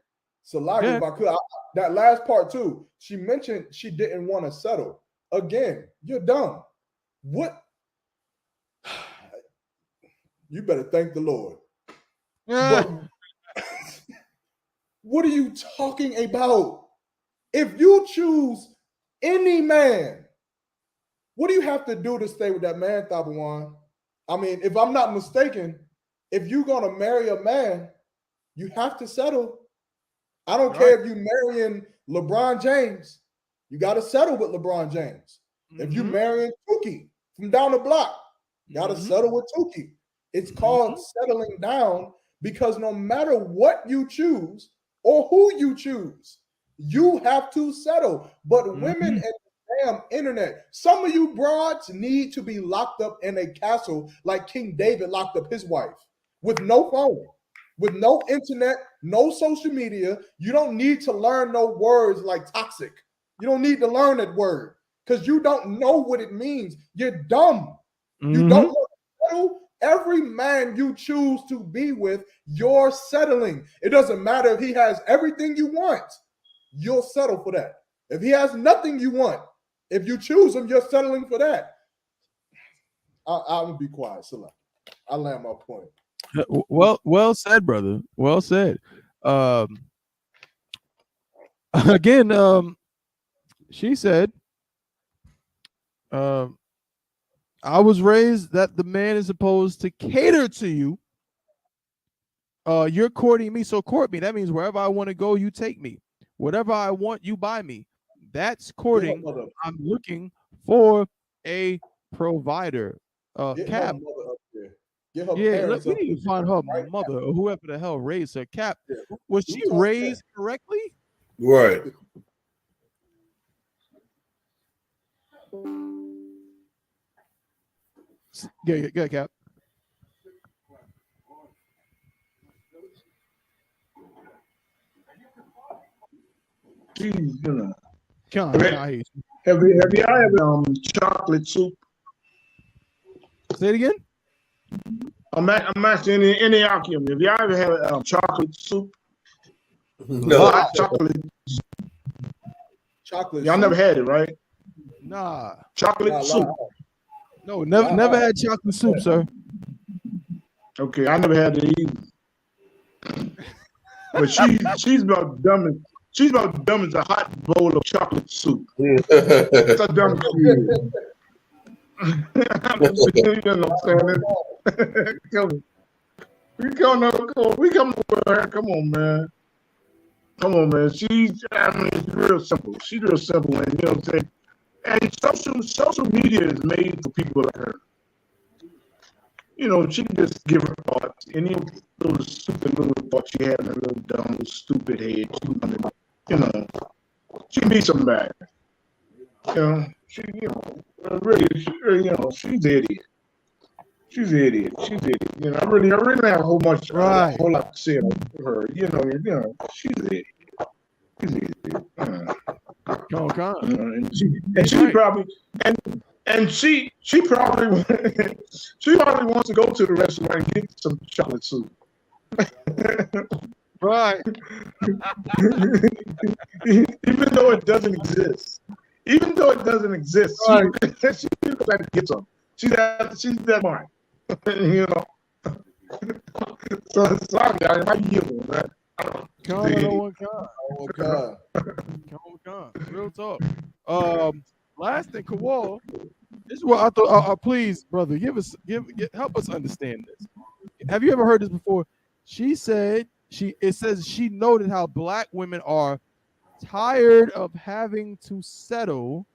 Salaga, if I could, that last part too. She mentioned she didn't want to settle. Again, you're dumb. What? You better thank the Lord. But what are you talking about? If you choose any man, what do you have to do to stay with that man, Thabawan? I mean, if I'm not mistaken, if you're going to marry a man, you have to settle. I don't care if you're marrying LeBron James. You got to settle with LeBron James. If you're marrying Tuki from down the block, you got to settle with Tuki. It's called settling down because no matter what you choose or who you choose, you have to settle. But women and damn internet, some of you broads need to be locked up in a castle like King David locked up his wife with no phone, with no internet, no social media. You don't need to learn no words like toxic. You don't need to learn that word because you don't know what it means. You're dumb. You don't want to settle. Every man you choose to be with, you're settling. It doesn't matter if he has everything you want. You'll settle for that. If he has nothing you want, if you choose him, you're settling for that. I'll be quiet. So I land my point. Well said, brother. Well said. Again, she said, I was raised that the man is supposed to cater to you. You're courting me, so court me. That means wherever I want to go, you take me. Whatever I want, you buy me. That's courting. I'm looking for a provider. Cap. We need to find her mother or whoever the hell raised her. Cap. Was she raised correctly? Right. Good, Cap. Jeez, you know. Have y'all ever chocolate soup? Say it again. I'm asking any Yakim. Have y'all ever had chocolate soup? No. Hot chocolate. Y'all never had it, right? Nah. Chocolate soup. No, never had chocolate soup, sir. Okay, I never had it either. But she's about dumb as a hot bowl of chocolate soup. That's how dumb she is. You know what I'm saying? We come with her. Come on, man. She's real simple. She's real simple, and you know what I'm saying. And social media is made for people like her. You know, she can just give her thoughts. Any little stupid little thoughts she had in her little dumb, stupid head. She can be somebody. Really, she's an idiot. She's an idiot. I really have a whole lot to say about her. She's an idiot. She's an idiot. She probably wants to go to the restaurant and get some chocolate soup. Right. Even though it doesn't exist. Right. She feels like to get some. She's that smart. So sorry, I yield, man. Real talk. Last thing, Kawal. This is what I thought. Please, brother, help us understand this. Have you ever heard this before? She said it says she noted how black women are tired of having to settle,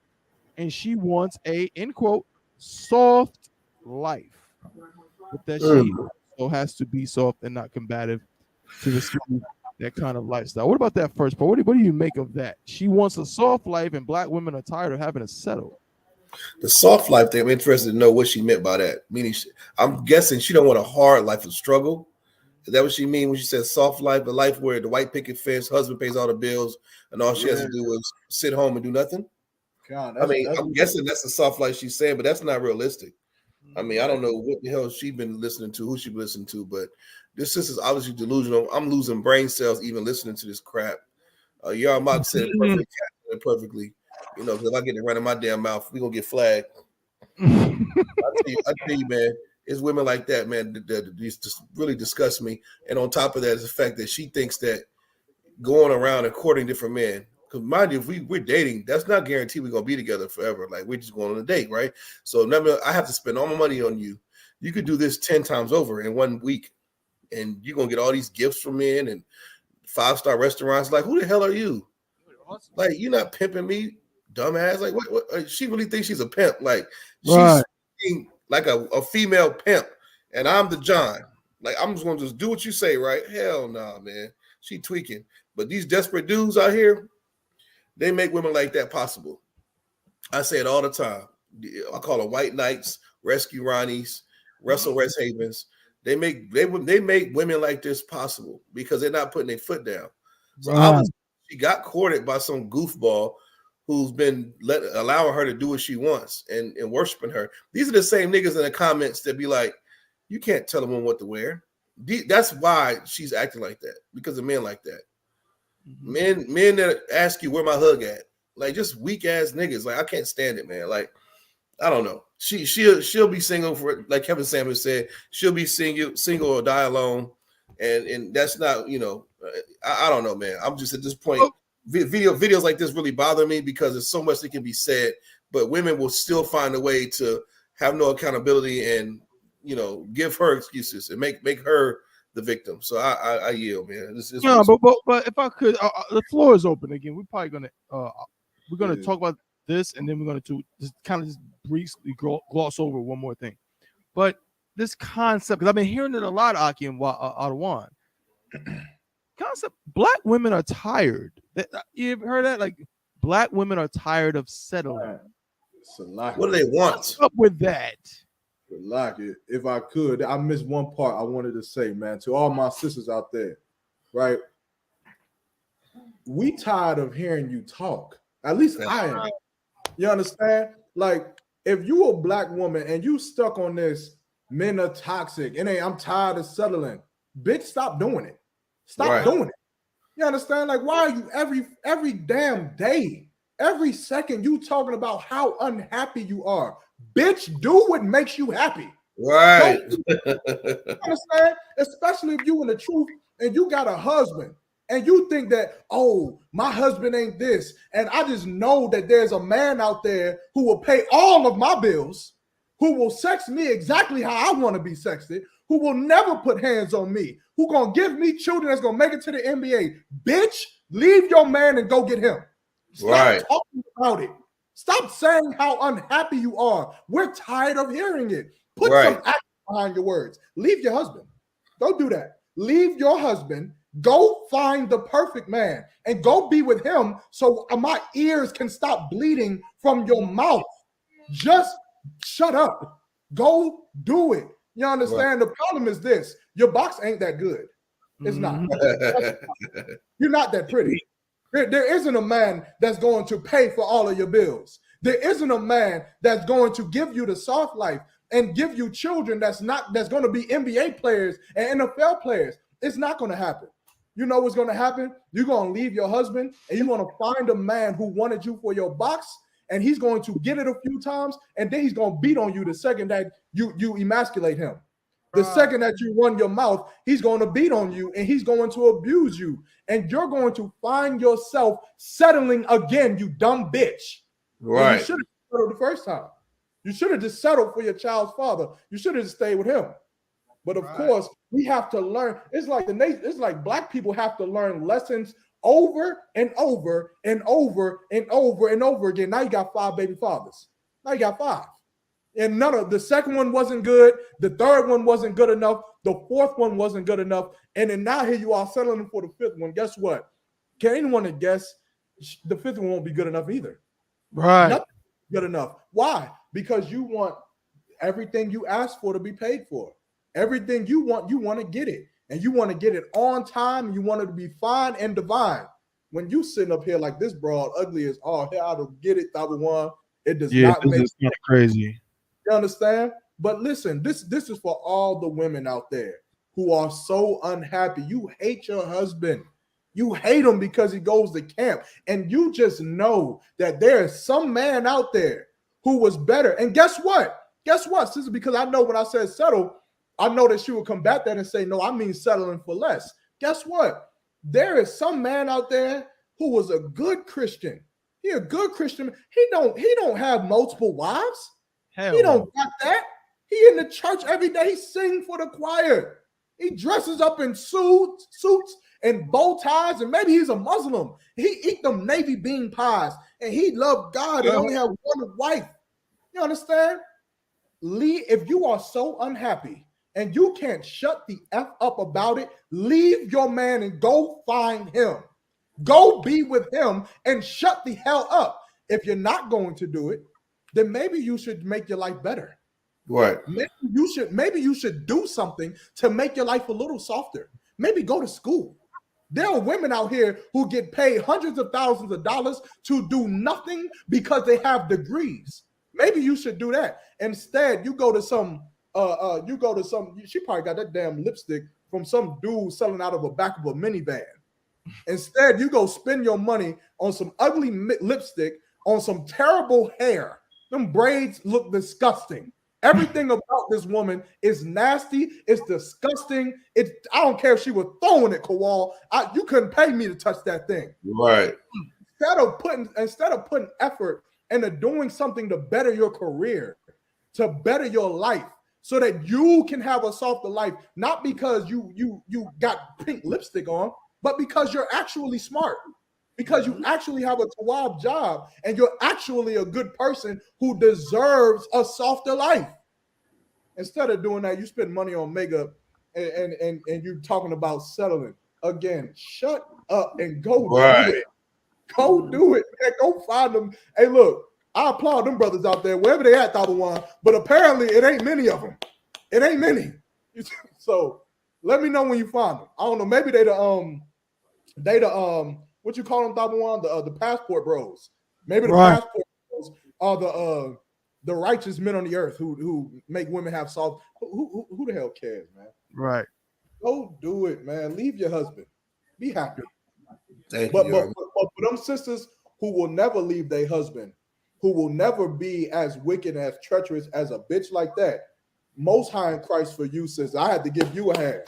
and she wants a, end quote, soft life. But that she also has to be soft and not combative to receive that kind of lifestyle. What about that first part? What do you make of that? She wants a soft life, and black women are tired of having to settle. The soft life thing, I'm interested to know what she meant by that. Meaning, I'm guessing she don't want a hard life of struggle. Is that what she mean when she says soft life? A life where the white picket fence, husband pays all the bills, and all she has to do is sit home and do nothing? I'm guessing that's the soft life she's saying, but that's not realistic. I don't know what the hell she's been listening to, who she been listening to, but this sister's obviously delusional. I'm losing brain cells even listening to this crap. Y.A.H.ANNA said it perfectly. Because if I get it right in my damn mouth, we're going to get flagged. I tell you, man, it's women like that, man, that just really disgust me. And on top of that is the fact that she thinks that going around and courting different men, because mind you, if we're dating, that's not guaranteed we're going to be together forever. Like, we're just going on a date, right? So I have to spend all my money on you. You could do this 10 times over in 1 week, and you're going to get all these gifts from men and 5-star restaurants. Like, who the hell are you? Like, you're not pimping me, dumbass. Like, what she really thinks she's a pimp. Like, she's like a female pimp, and I'm the John. Like, I'm just going to just do what you say, right? Hell no, man. She tweaking. But these desperate dudes out here, they make women like that possible. I say it all the time. I call them white knights, rescue Ronnies, Russell West Havens. They make women like this possible because they're not putting their foot down. So Right. obviously she got courted by some goofball who's been allowing her to do what she wants and worshiping her. These are the same niggas in the comments that be like, you can't tell a woman what to wear. That's why she's acting like that, because of men like that. Mm-hmm. Men that ask you where my hug at, like just weak ass niggas. Like I can't stand it, man. Like I don't know. She'll be single for, like Kevin Samuels said, she'll be single or die alone, and that's not, you know, I don't know, man. I'm just at this point. Videos like this really bother me because there's so much that can be said, but women will still find a way to have no accountability and, you know, give her excuses and make her the victim. So I yield, man. No, but if I could, the floor is open again. We're probably gonna talk about this, and then we're gonna just kind of just briefly gloss over one more thing. But this concept, because I've been hearing it a lot, Aki and Adawan. Concept: Black women are tired. You ever heard that? Like, Black women are tired of settling. What do they want? What's up with that? Like it. If I could, I missed one part I wanted to say, man, to all my sisters out there, right? We tired of hearing you talk. At least I am. You understand? Like, if you a Black woman and you stuck on this, men are toxic, and I'm tired of settling. Bitch, stop doing it. Stop doing it. You understand? Like, why are you every damn day, every second you talking about how unhappy you are? Bitch, do what makes you happy. Right. You understand? Especially if you in the truth and you got a husband and you think that, oh, my husband ain't this. And I just know that there's a man out there who will pay all of my bills, who will sex me exactly how I want to be sexted, who will never put hands on me, who gonna give me children that's gonna make it to the NBA. Bitch, leave your man and go get him. Stop talking about it. Stop saying how unhappy you are. We're tired of hearing it. Put some action behind your words. Leave your husband. Don't do that. Leave your husband. Go find the perfect man and go be with him so my ears can stop bleeding from your mouth. Just shut up. Go do it. You understand? The problem is this. Your box ain't that good. It's not. You're not that pretty. There isn't a man that's going to pay for all of your bills. There isn't a man that's going to give you the soft life and give you children that's going to be NBA players and NFL players. It's not going to happen. You know what's going to happen? You're going to leave your husband and you're going to find a man who wanted you for your box, and he's going to get it a few times, and then he's going to beat on you the second that you emasculate him. The second that you run your mouth, he's going to beat on you and he's going to abuse you. And you're going to find yourself settling again, you dumb bitch. Right. You should have settled the first time. You should have just settled for your child's father. You should have just stayed with him. But of course, we have to learn. It's like Black people have to learn lessons over and over and over and over and over again. Now you got 5 baby fathers. Now you got 5. And the second one wasn't good. The third one wasn't good enough. The fourth one wasn't good enough. And then now here you are settling for the 5th one. Guess what? Can anyone guess the 5th one won't be good enough either? Right. Nothing good enough. Why? Because you want everything you ask for to be paid for. Everything you want to get it. And you want to get it on time. You want it to be fine and divine. When you sitting up here like this broad, ugly as all hell, I don't get it, one. It does not make sense. Kind of crazy. You understand? But listen, this is for all the women out there who are so unhappy. You hate your husband. You hate him because he goes to camp. And you just know that there is some man out there who was better. And guess what? Guess what, sister? Because I know when I said settle, I know that she will combat that and say, no, I mean settling for less. Guess what? There is some man out there who was a good Christian. He a good Christian. He don't have multiple wives. He don't got that. He in the church every day. He sing for the choir. He dresses up in suits and bow ties, and maybe he's a Muslim. He eat them navy bean pies, and he love God and only have one wife. You understand? Lee, if you are so unhappy and you can't shut the F up about it, leave your man and go find him. Go be with him and shut the hell up. If you're not going to do it, then maybe you should make your life better. Right. Maybe you should do something to make your life a little softer. Maybe go to school. There are women out here who get paid hundreds of thousands of dollars to do nothing because they have degrees. Maybe you should do that. Instead, you go to some she probably got that damn lipstick from some dude selling out of the back of a minivan. Instead, you go spend your money on some ugly lipstick, on some terrible hair. Them braids look disgusting. Everything about this woman is nasty. It's disgusting. I don't care if she was throwing it, Kowal. You couldn't pay me to touch that thing. Right. Instead of putting effort into doing something to better your career, to better your life, so that you can have a softer life, not because you got pink lipstick on, but because you're actually smart, because you actually have a Tawab job, and you're actually a good person who deserves a softer life. Instead of doing that, you spend money on makeup and you're talking about settling. Again, shut up and go do it. Go do it, man. Go find them. Hey, look, I applaud them brothers out there, wherever they at, Tabawan, but apparently it ain't many of them. It ain't many. So let me know when you find them. I don't know. Maybe they the what you call them, Tabawan? The passport bros. Maybe the passport bros are the righteous men on the earth who make women have soft. Who the hell cares, man? Right. Go do it, man. Leave your husband. Be happy. But for them sisters who will never leave their husband, who will never be as wicked, as treacherous as a bitch like that, Most High in Christ for you, sisters. I had to give you a hand.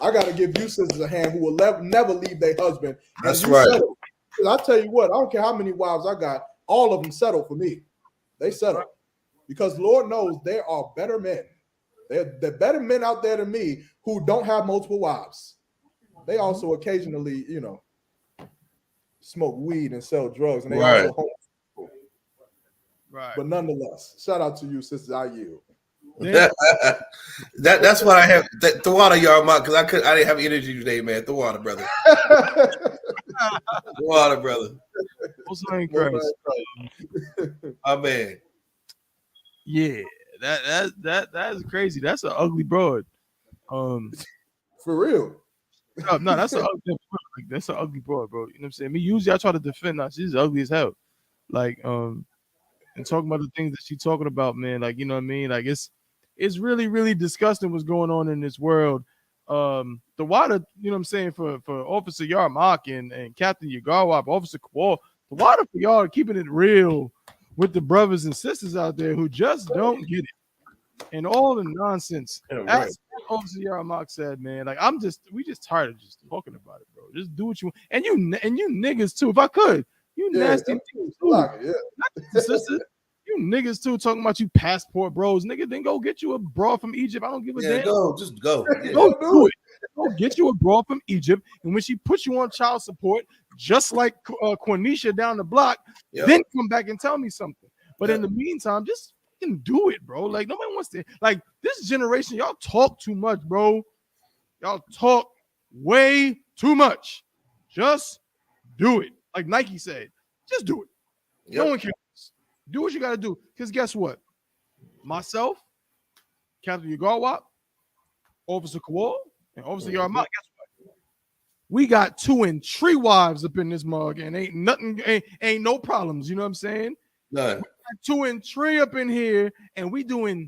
I got to give you sisters a hand who will never leave their husband. That's right. I tell you what, I don't care how many wives I got. All of them settle for me. They settle. Because Lord knows there are better men. There are better men out there than me who don't have multiple wives. They also occasionally, smoke weed and sell drugs. And they also homosexual. Right. But nonetheless, shout out to you, sisters. I yield. That's what I have. The water, y'all, because I didn't have energy today, man. The water, brother. The water, brother. Also in Christ. My man. Yeah, that's crazy. That's an ugly broad. For real. No, that's an ugly broad, bro. You know what I'm saying? Me usually I try to defend her. She's ugly as hell. Like, and talking about the things that she's talking about, man. Like, you know what I mean? Like, it's really, really disgusting what's going on in this world. The water, you know what I'm saying, for Officer Yarmak and Captain Yagawab, Officer Kowal, the water for y'all keeping it real with the brothers and sisters out there who just don't get it and all the nonsense. As Officer Yarmak said, man, like we just tired of just talking about it, bro. Just do what you want, and you niggas too. If I could, you nasty niggas too. Sisters, you niggas too talking about you passport bros, nigga. Then go get you a bra from Egypt. I don't give a damn. Just go. Go do it. Go get you a bra from Egypt, and when she puts you on child support, just like Cornisha down the block, then come back and tell me something. But in the meantime, just fucking do it, bro. Like nobody wants to. Like this generation, y'all talk too much, bro. Y'all talk way too much. Just do it. Like Nike said, just do it. No one cares. Do what you got to do. Because guess what? Myself, Captain Yagawap, Officer Kowal, and Officer Yarmak, guess what? We got 2 and 3 wives up in this mug, and ain't no problems. You know what I'm saying? None. 2 and 3 up in here, and we doing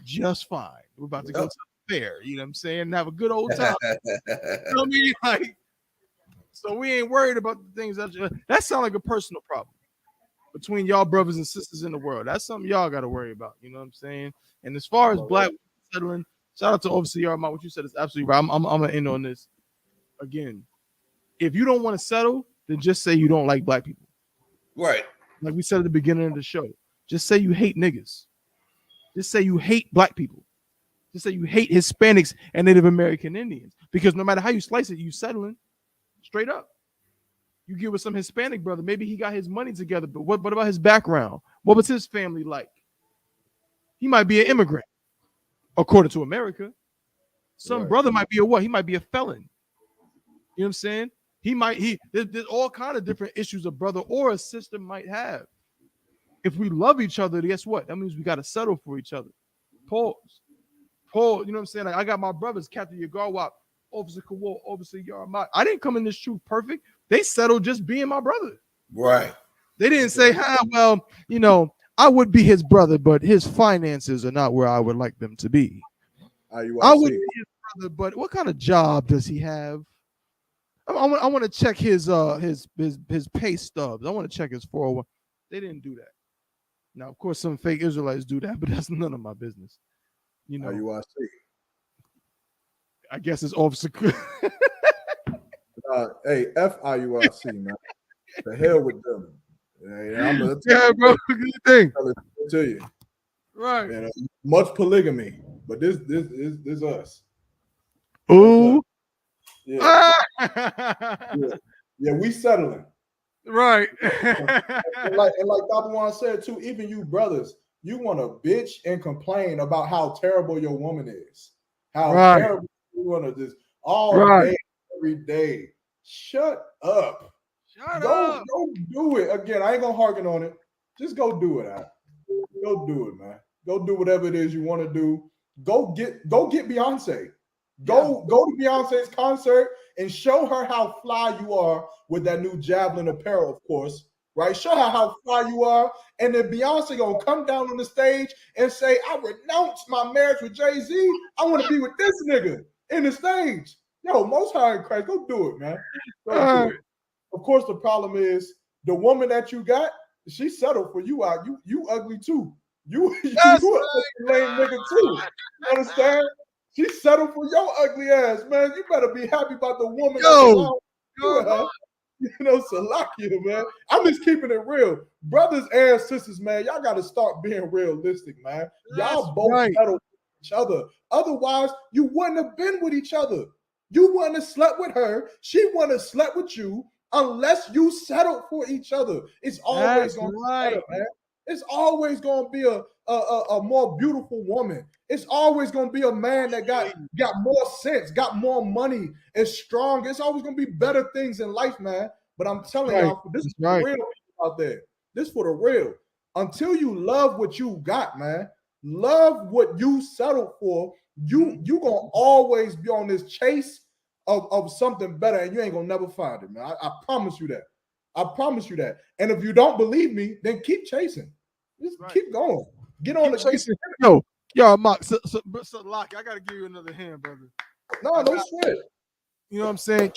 just fine. We're about to go to the fair, you know what I'm saying, and have a good old time. You know what I mean? Like, so we ain't worried about the things that sound like a personal problem between y'all brothers and sisters in the world. That's something y'all got to worry about. You know what I'm saying? And as far as black settling, shout out to Officer Yarmak. What you said is absolutely right. I'm gonna end on this again. If you don't want to settle, then just say you don't like black people. Right. Like we said at the beginning of the show. Just say you hate niggas. Just say you hate black people. Just say you hate Hispanics and Native American Indians. Because no matter how you slice it, you settling straight up. You get with some Hispanic brother. Maybe he got his money together, but what about his background? What was his family like? He might be an immigrant, according to America. Some brother might be a what? He might be a felon. You know what I'm saying? There's all kind of different issues a brother or a sister might have. If we love each other, guess what? That means we got to settle for each other. Pause. You know what I'm saying? Like, I got my brothers, Captain Yagarwap, Officer Kawal, Officer Yarmat. I didn't come in this truth perfect. They settled just being my brother. Right. They didn't say, well, you know, I would be his brother, but his finances are not where I would like them to be. I would be his brother, but what kind of job does he have? I want to check his pay stubs. I want to check his 401. They didn't do that. Now, of course, some fake Israelites do that, but that's none of my business. You know, I.U.I.C. I guess it's Officer. Hey, F.I.U.I.C. man. The hell with them. I'm gonna bro. Good thing. Tell you. Right. Man, much polygamy, but this us. Ooh. Yeah. Yeah, we settling. Right. and like Tabawan said too, even you brothers, you want to bitch and complain about how terrible your woman is. How terrible you want to just all day, every day. Shut up. Go do it. Again, I ain't gonna harken on it. Just go do it, Al. Go do it, man. Go do whatever it is you want to do. Go get Beyonce. Go to Beyonce's concert and show her how fly you are with that new Javelin apparel, of course. Right? Show her how fly you are. And then Beyonce gonna come down on the stage and say, I renounce my marriage with Jay-Z. I want to be with this nigga in the stage. Yo, Most High in Christ, go do it, man. Go do it. Of course, the problem is the woman that you got, she settled for you out. You ugly too. You a lame nigga too. You understand? She settled for your ugly ass, man. You better be happy about the woman. You know, Salakia, man. I'm just keeping it real. Brothers and sisters, man, y'all got to start being realistic, man. Y'all both settled for each other. Otherwise, you wouldn't have been with each other. You wouldn't have slept with her. She wouldn't have slept with you unless you settled for each other. It's always going to be better, man. It's always going to be a more beautiful woman. It's always going to be a man that got more sense, got more money, is strong. It's always going to be better things in life, man. But I'm telling y'all, this is for the real people out there. This is for the real. Until you love what you got, man, love what you settled for, you going to always be on this chase of something better, and you ain't going to never find it, man. I promise you that. I promise you that. And if you don't believe me, then keep chasing. Just keep going. Get on the chasing. Yo, Mark, so Lock, I gotta give you another hand, brother. No sweat. You know what I'm saying?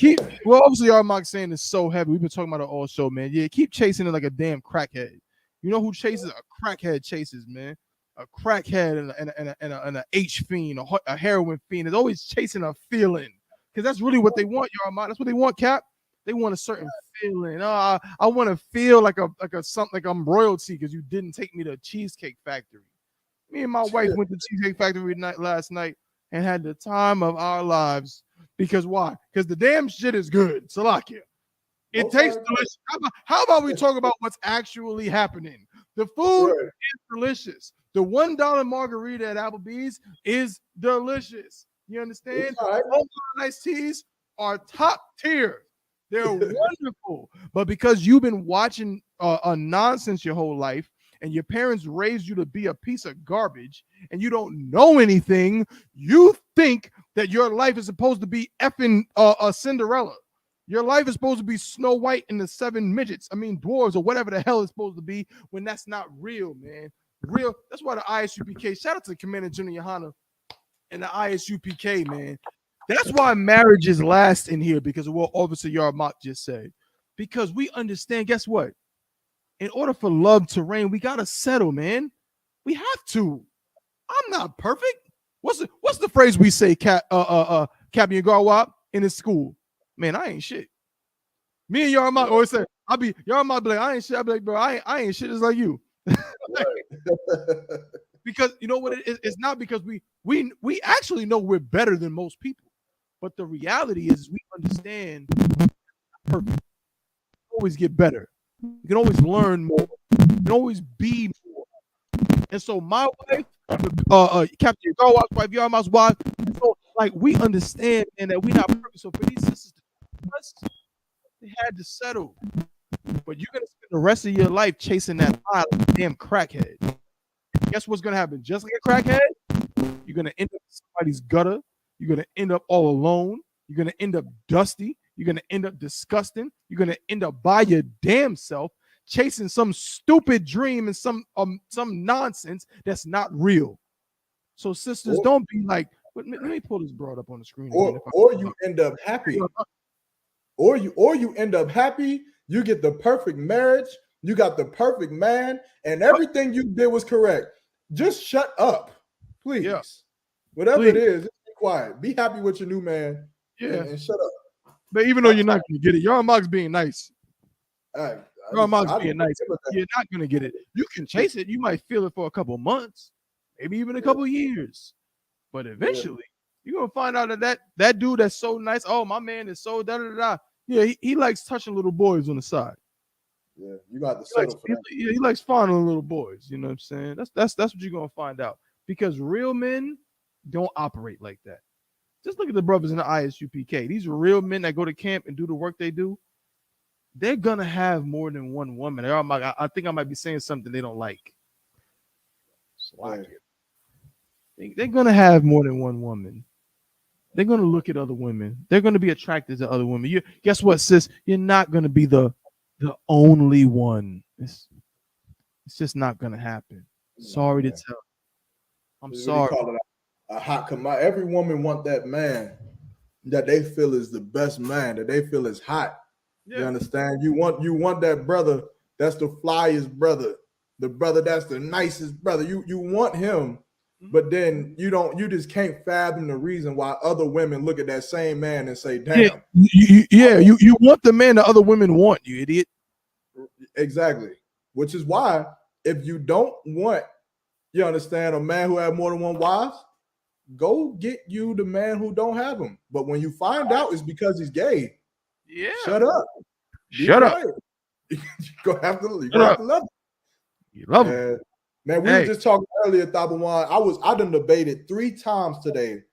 Obviously, our Mark saying is so heavy. We've been talking about it all show, man. Yeah, keep chasing it like a damn crackhead. You know who chases? A crackhead chases, man. A crackhead and an H fiend, a heroin fiend is always chasing a feeling, because that's really what they want, y'all. That's what they want, Cap. They want a certain feeling. I want to feel like something like I'm royalty because you didn't take me to Cheesecake Factory. Me and my wife went to Cheesecake Factory last night and had the time of our lives. Because why? Because the damn shit is good. Salakia. It tastes delicious. How about we talk about what's actually happening? The food is delicious. The $1 margarita at Applebee's is delicious. You understand? All my iced teas are top tier. They're wonderful. But because you've been watching a nonsense your whole life, and your parents raised you to be a piece of garbage, and you don't know anything, you think that your life is supposed to be effing a Cinderella. Your life is supposed to be Snow White and the 7 midgets. I mean, dwarves or whatever the hell it's supposed to be, when that's not real, man. Real. That's why the I.S.U.P.K. Shout out to Commander General YAHANNA and the I.S.U.P.K. man. That's why marriages last in here, because of what Officer Yarmak just said. Because we understand, guess what? In order for love to reign, we gotta settle, man. We have to. I'm not perfect. What's the phrase we say, Captain Garwap in his school? Man, I ain't shit. Me and Yarmak always say, Yarmak be like, I ain't shit. I be like, bro, I ain't shit just like you. Because you know what it is? It's not because we actually know we're better than most people. But the reality is we understand perfect. Always get better. You can always learn more. You can always be more. And so my wife, Captain Garwap's wife, Yarmak's wife, so like we understand, man, that we're not perfect. So for these sisters, they had to settle. But you're gonna spend the rest of your life chasing that high like a damn crackhead. Guess what's gonna happen? Just like a crackhead, You're gonna end up in somebody's gutter. You're gonna end up all alone. You're gonna end up dusty. You're gonna end up disgusting. You're gonna end up by your damn self chasing some stupid dream and some nonsense that's not real. So sisters, don't be like, let me pull this broad up on the screen. Or you end up happy. Or you end up happy. You get the perfect marriage. You got the perfect man, and everything you did was correct. Just shut up, please. Yeah. Whatever it is, just be quiet. Be happy with your new man. Yeah, and shut up. But even though you're not gonna get it, YAHANNA's being nice. YAHANNA's being nice. You're not gonna get it. You can chase it. You might feel it for a couple months, maybe even a couple years, but eventually you're gonna find out that dude that's so nice. Oh, my man is so da da da. Yeah, he likes touching little boys on the side. Yeah, you got to settle for that. He likes fondling little boys. You know what I'm saying? That's what you're gonna find out, because real men don't operate like that. Just look at the brothers in the I.S.U.P.K. These real men that go to camp and do the work they do. They're gonna have more than one woman. I think I might be saying something they don't like. They're gonna have more than one woman. They're gonna look at other women. They're gonna be attracted to other women. Guess what, sis? You're not gonna be the only one. It's just not gonna happen. Sorry to tell. I'm sorry. Call it a hot commodity. Every woman want that man that they feel is the best man, that they feel is hot. Yeah. You understand? You want that brother that's the flyest brother, the brother that's the nicest brother. You want him, but then you just can't fathom the reason why other women look at that same man and say, damn. You want the man that other women want, you idiot. Exactly. Which is why if you don't want, you understand, a man who has more than one wife, go get you the man who don't have them. But when you find out it's because he's gay, shut up. Shut up. You're gonna have to love him. You love him. Man, we were just talking earlier, Thabawan. I done debated 3 times today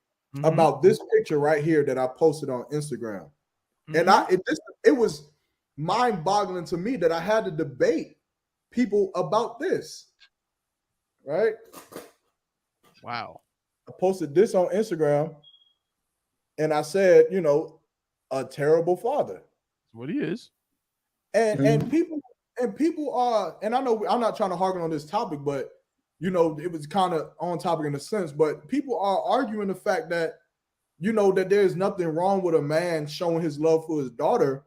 about this picture right here that I posted on Instagram. And it was mind-boggling to me that I had to debate people about this. Right? Wow. I posted this on Instagram and I said, a terrible father. That's what he is. And people are, and I know I'm not trying to harken on this topic, but it was kind of on topic in a sense, but people are arguing the fact that that there's nothing wrong with a man showing his love for his daughter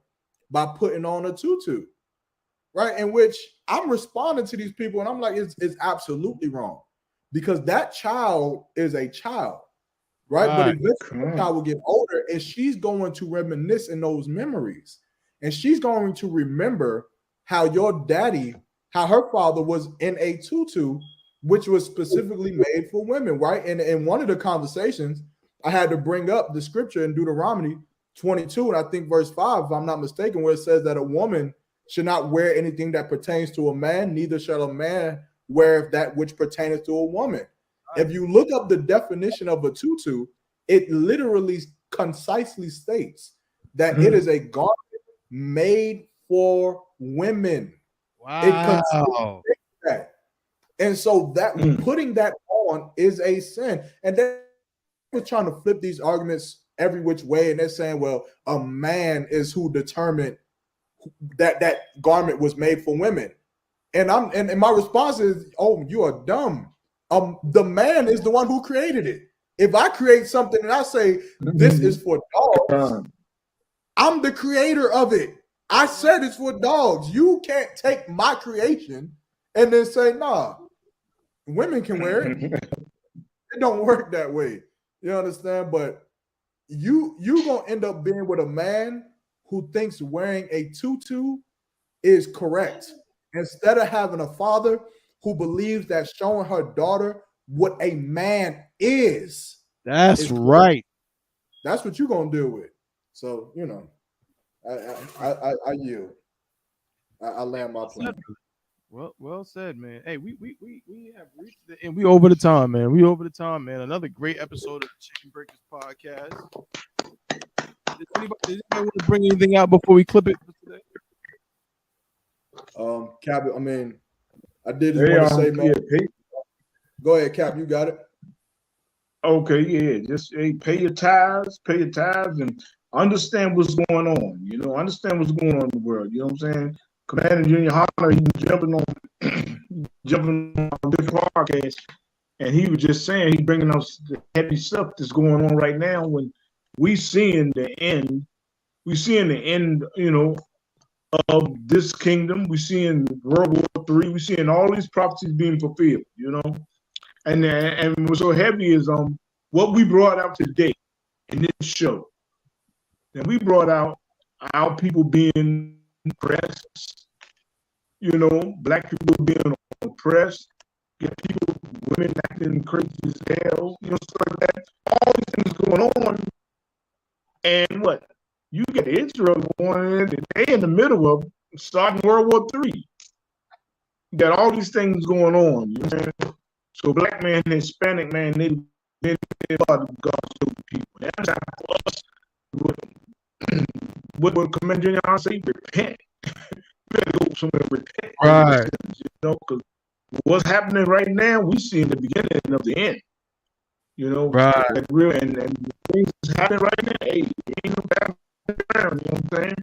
by putting on a tutu, right? In which I'm responding to these people and I'm like, it's absolutely wrong, because that child is a child, right? But eventually the child will get older and she's going to reminisce in those memories, and she's going to remember how her father was in a tutu, which was specifically made for women, right? And in one of the conversations, I had to bring up the scripture in Deuteronomy 22, and I think verse 5, if I'm not mistaken, where it says that a woman should not wear anything that pertains to a man, neither shall a man wear that which pertains to a woman. If you look up the definition of a tutu, it literally concisely states that it is a garment made for women. Wow. That. And so that putting that on is a sin. And they're trying to flip these arguments every which way, and they're saying, well, a man is who determined that garment was made for women. And my response is, oh, you are dumb. The man is the one who created it. If I create something and I say this is for dogs, I'm the creator of it. I said it's for dogs. You can't take my creation and then say, nah, women can wear it. It don't work that way. You understand? But you gonna end up being with a man who thinks wearing a tutu is correct, instead of having a father who believes that showing her daughter what a man is. That's right. That's what you're gonna deal with. So I yield. I land my plane. Well said, man. Hey, we have reached and we over the time, man. We over the time, man. Another great episode of the Chainbreakers podcast. Does anybody want to bring anything out before we clip it today? Cap, I mean, I did just want to say, man. Go ahead, Cap. You got it. Okay, yeah, just pay your tithes, and understand what's going on. You know, understand what's going on in the world. You know what I'm saying? Commander Junior Hunter, he was jumping on different podcasts, and he was just saying he bringing us the heavy stuff that's going on right now. When we seeing the end, you know, of this kingdom. We seeing World War III. We seeing all these prophecies being fulfilled. You know. And what's so heavy is what we brought out today in this show. And we brought out our people being oppressed, you know, black people being oppressed, get people, women acting crazy as hell, you know, stuff like that. All these things going on. And what? You get Israel going in, they in the middle of starting World War III. You got all these things going on, you know what I'm saying? So black man and Hispanic man, they are God's people. And that's how for us, what Commander Junior say, repent. You better go somewhere and repent. Right. You know, because what's happening right now, we see in the beginning of the end. You know, right. Like real and things happening right now. Hey, ain't no back down, you know what I'm saying?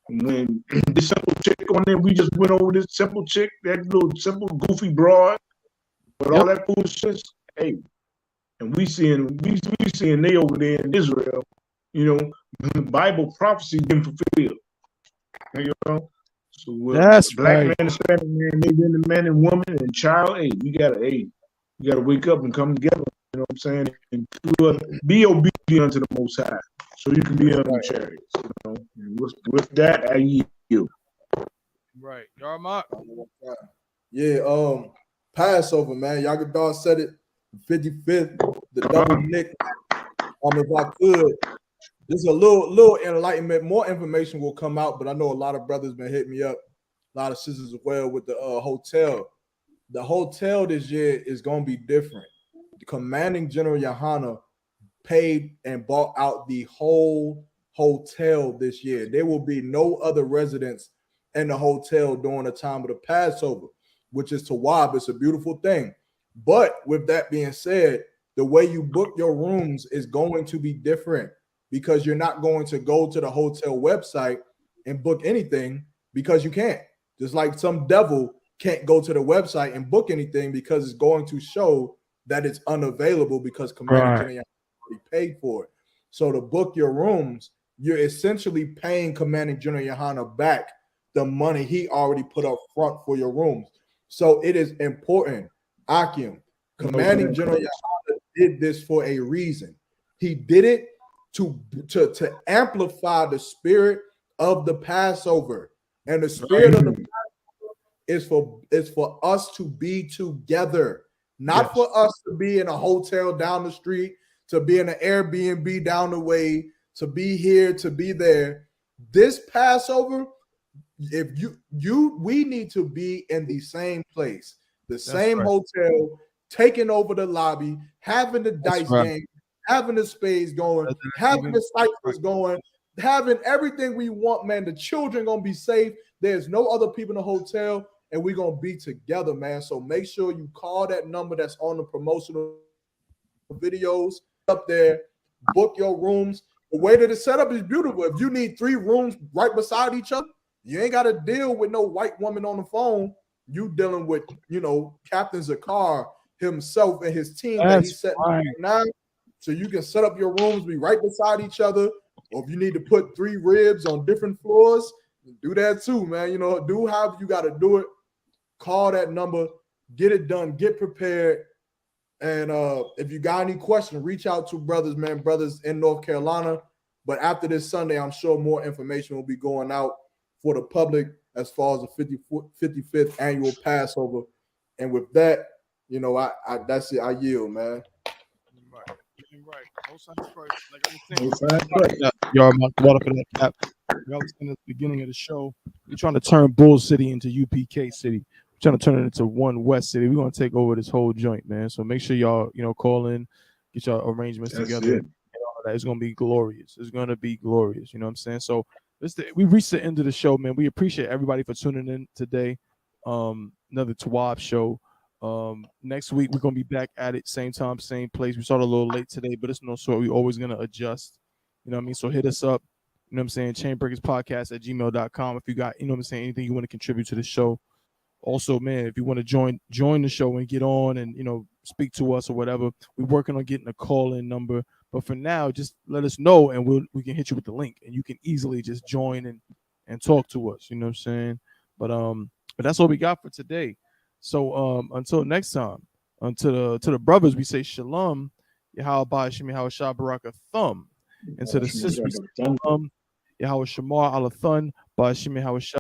When this simple chick on there, we just went over this simple chick, that little simple goofy broad. But all that foolishness, hey, and we seeing they over there in Israel, you know, Bible prophecy being fulfilled. You know, so that's black right. man, Hispanic man, they been the man and woman and child. Hey, you gotta wake up and come together. You know what I'm saying? And be obedient to the Most High, so you can be on the chariots. You know, and with that, I yield. Right, Yarmont. Yeah, Passover, man. Yagadar said it. 55th, the double nick. If I could, just a little enlightenment. More information will come out, but I know a lot of brothers been hitting me up, a lot of sisters as well with the hotel. The hotel this year is gonna be different. The commanding general YAHANNA paid and bought out the whole hotel this year. There will be no other residents in the hotel during the time of the Passover, which is Tawab. It's a beautiful thing. But with that being said, the way you book your rooms is going to be different because you're not going to go to the hotel website and book anything because you can't. Just like some devil can't go to the website and book anything because it's going to show that it's unavailable because Commander General already paid for it. So to book your rooms, you're essentially paying Commanding General YAHANNA back the money he already put up front for your rooms. So it is important. Akim, Commanding General YAHANNA did this for a reason. He did it to amplify the spirit of the Passover. And the spirit of the Passover is for us to be together, not for us to be in a hotel down the street, to be in an Airbnb down the way, to be here, to be there. This Passover, if we need to be in the same place, the same hotel, taking over the lobby, having the dice game, having the spades going, having the ciphers going, having everything we want, man. The children gonna be safe. There's no other people in the hotel, and we're gonna be together, man. So make sure you call that number that's on the promotional videos up there. Book your rooms. The way that it's set up is beautiful. If you need 3 rooms right beside each other, you ain't got to deal with no white woman on the phone. You dealing with, Captain Zakar himself and his team that he set up now. So you can set up your rooms, be right beside each other. Or if you need to put 3 ribs on different floors, do that too, man. Do however you got to do it. Call that number, get it done, get prepared. And if you got any questions, reach out to brothers in North Carolina. But after this Sunday, I'm sure more information will be going out for the public as far as the 55th annual Passover. And with that, that's it. I yield, man. Y'all brought up in that cap. Y'all was in the beginning of the show. We're trying to turn Bull City into UPK City. We're trying to turn it into one West City. We're gonna take over this whole joint, man. So make sure y'all, call in, get your arrangements together. It's gonna be glorious. It's gonna be glorious. You know what I'm saying? So we reached the end of the show, man. We appreciate everybody for tuning in today. Another Tawab show. Next week we're gonna be back at it, same time, same place. We started a little late today, but it's no sort. We're always gonna adjust. You know what I mean? So hit us up. You know what I'm saying? Chainbreakerspodcast@gmail.com. If you got, you know what I'm saying, anything you want to contribute to the show. Also, man, if you want to join the show and get on and, you know, speak to us or whatever, we're working on getting a call-in number. But for now, just let us know and we can hit you with the link and you can easily just join and talk to us. You know what I'm saying? But that's all we got for today. So until next time, to the brothers, we say shalom, Yahweh Shemi Hawashah Baraka Thumb. And to the sisters, we say shalom, Yahweh Shamar Alathun, Ba Shemi Hawashah.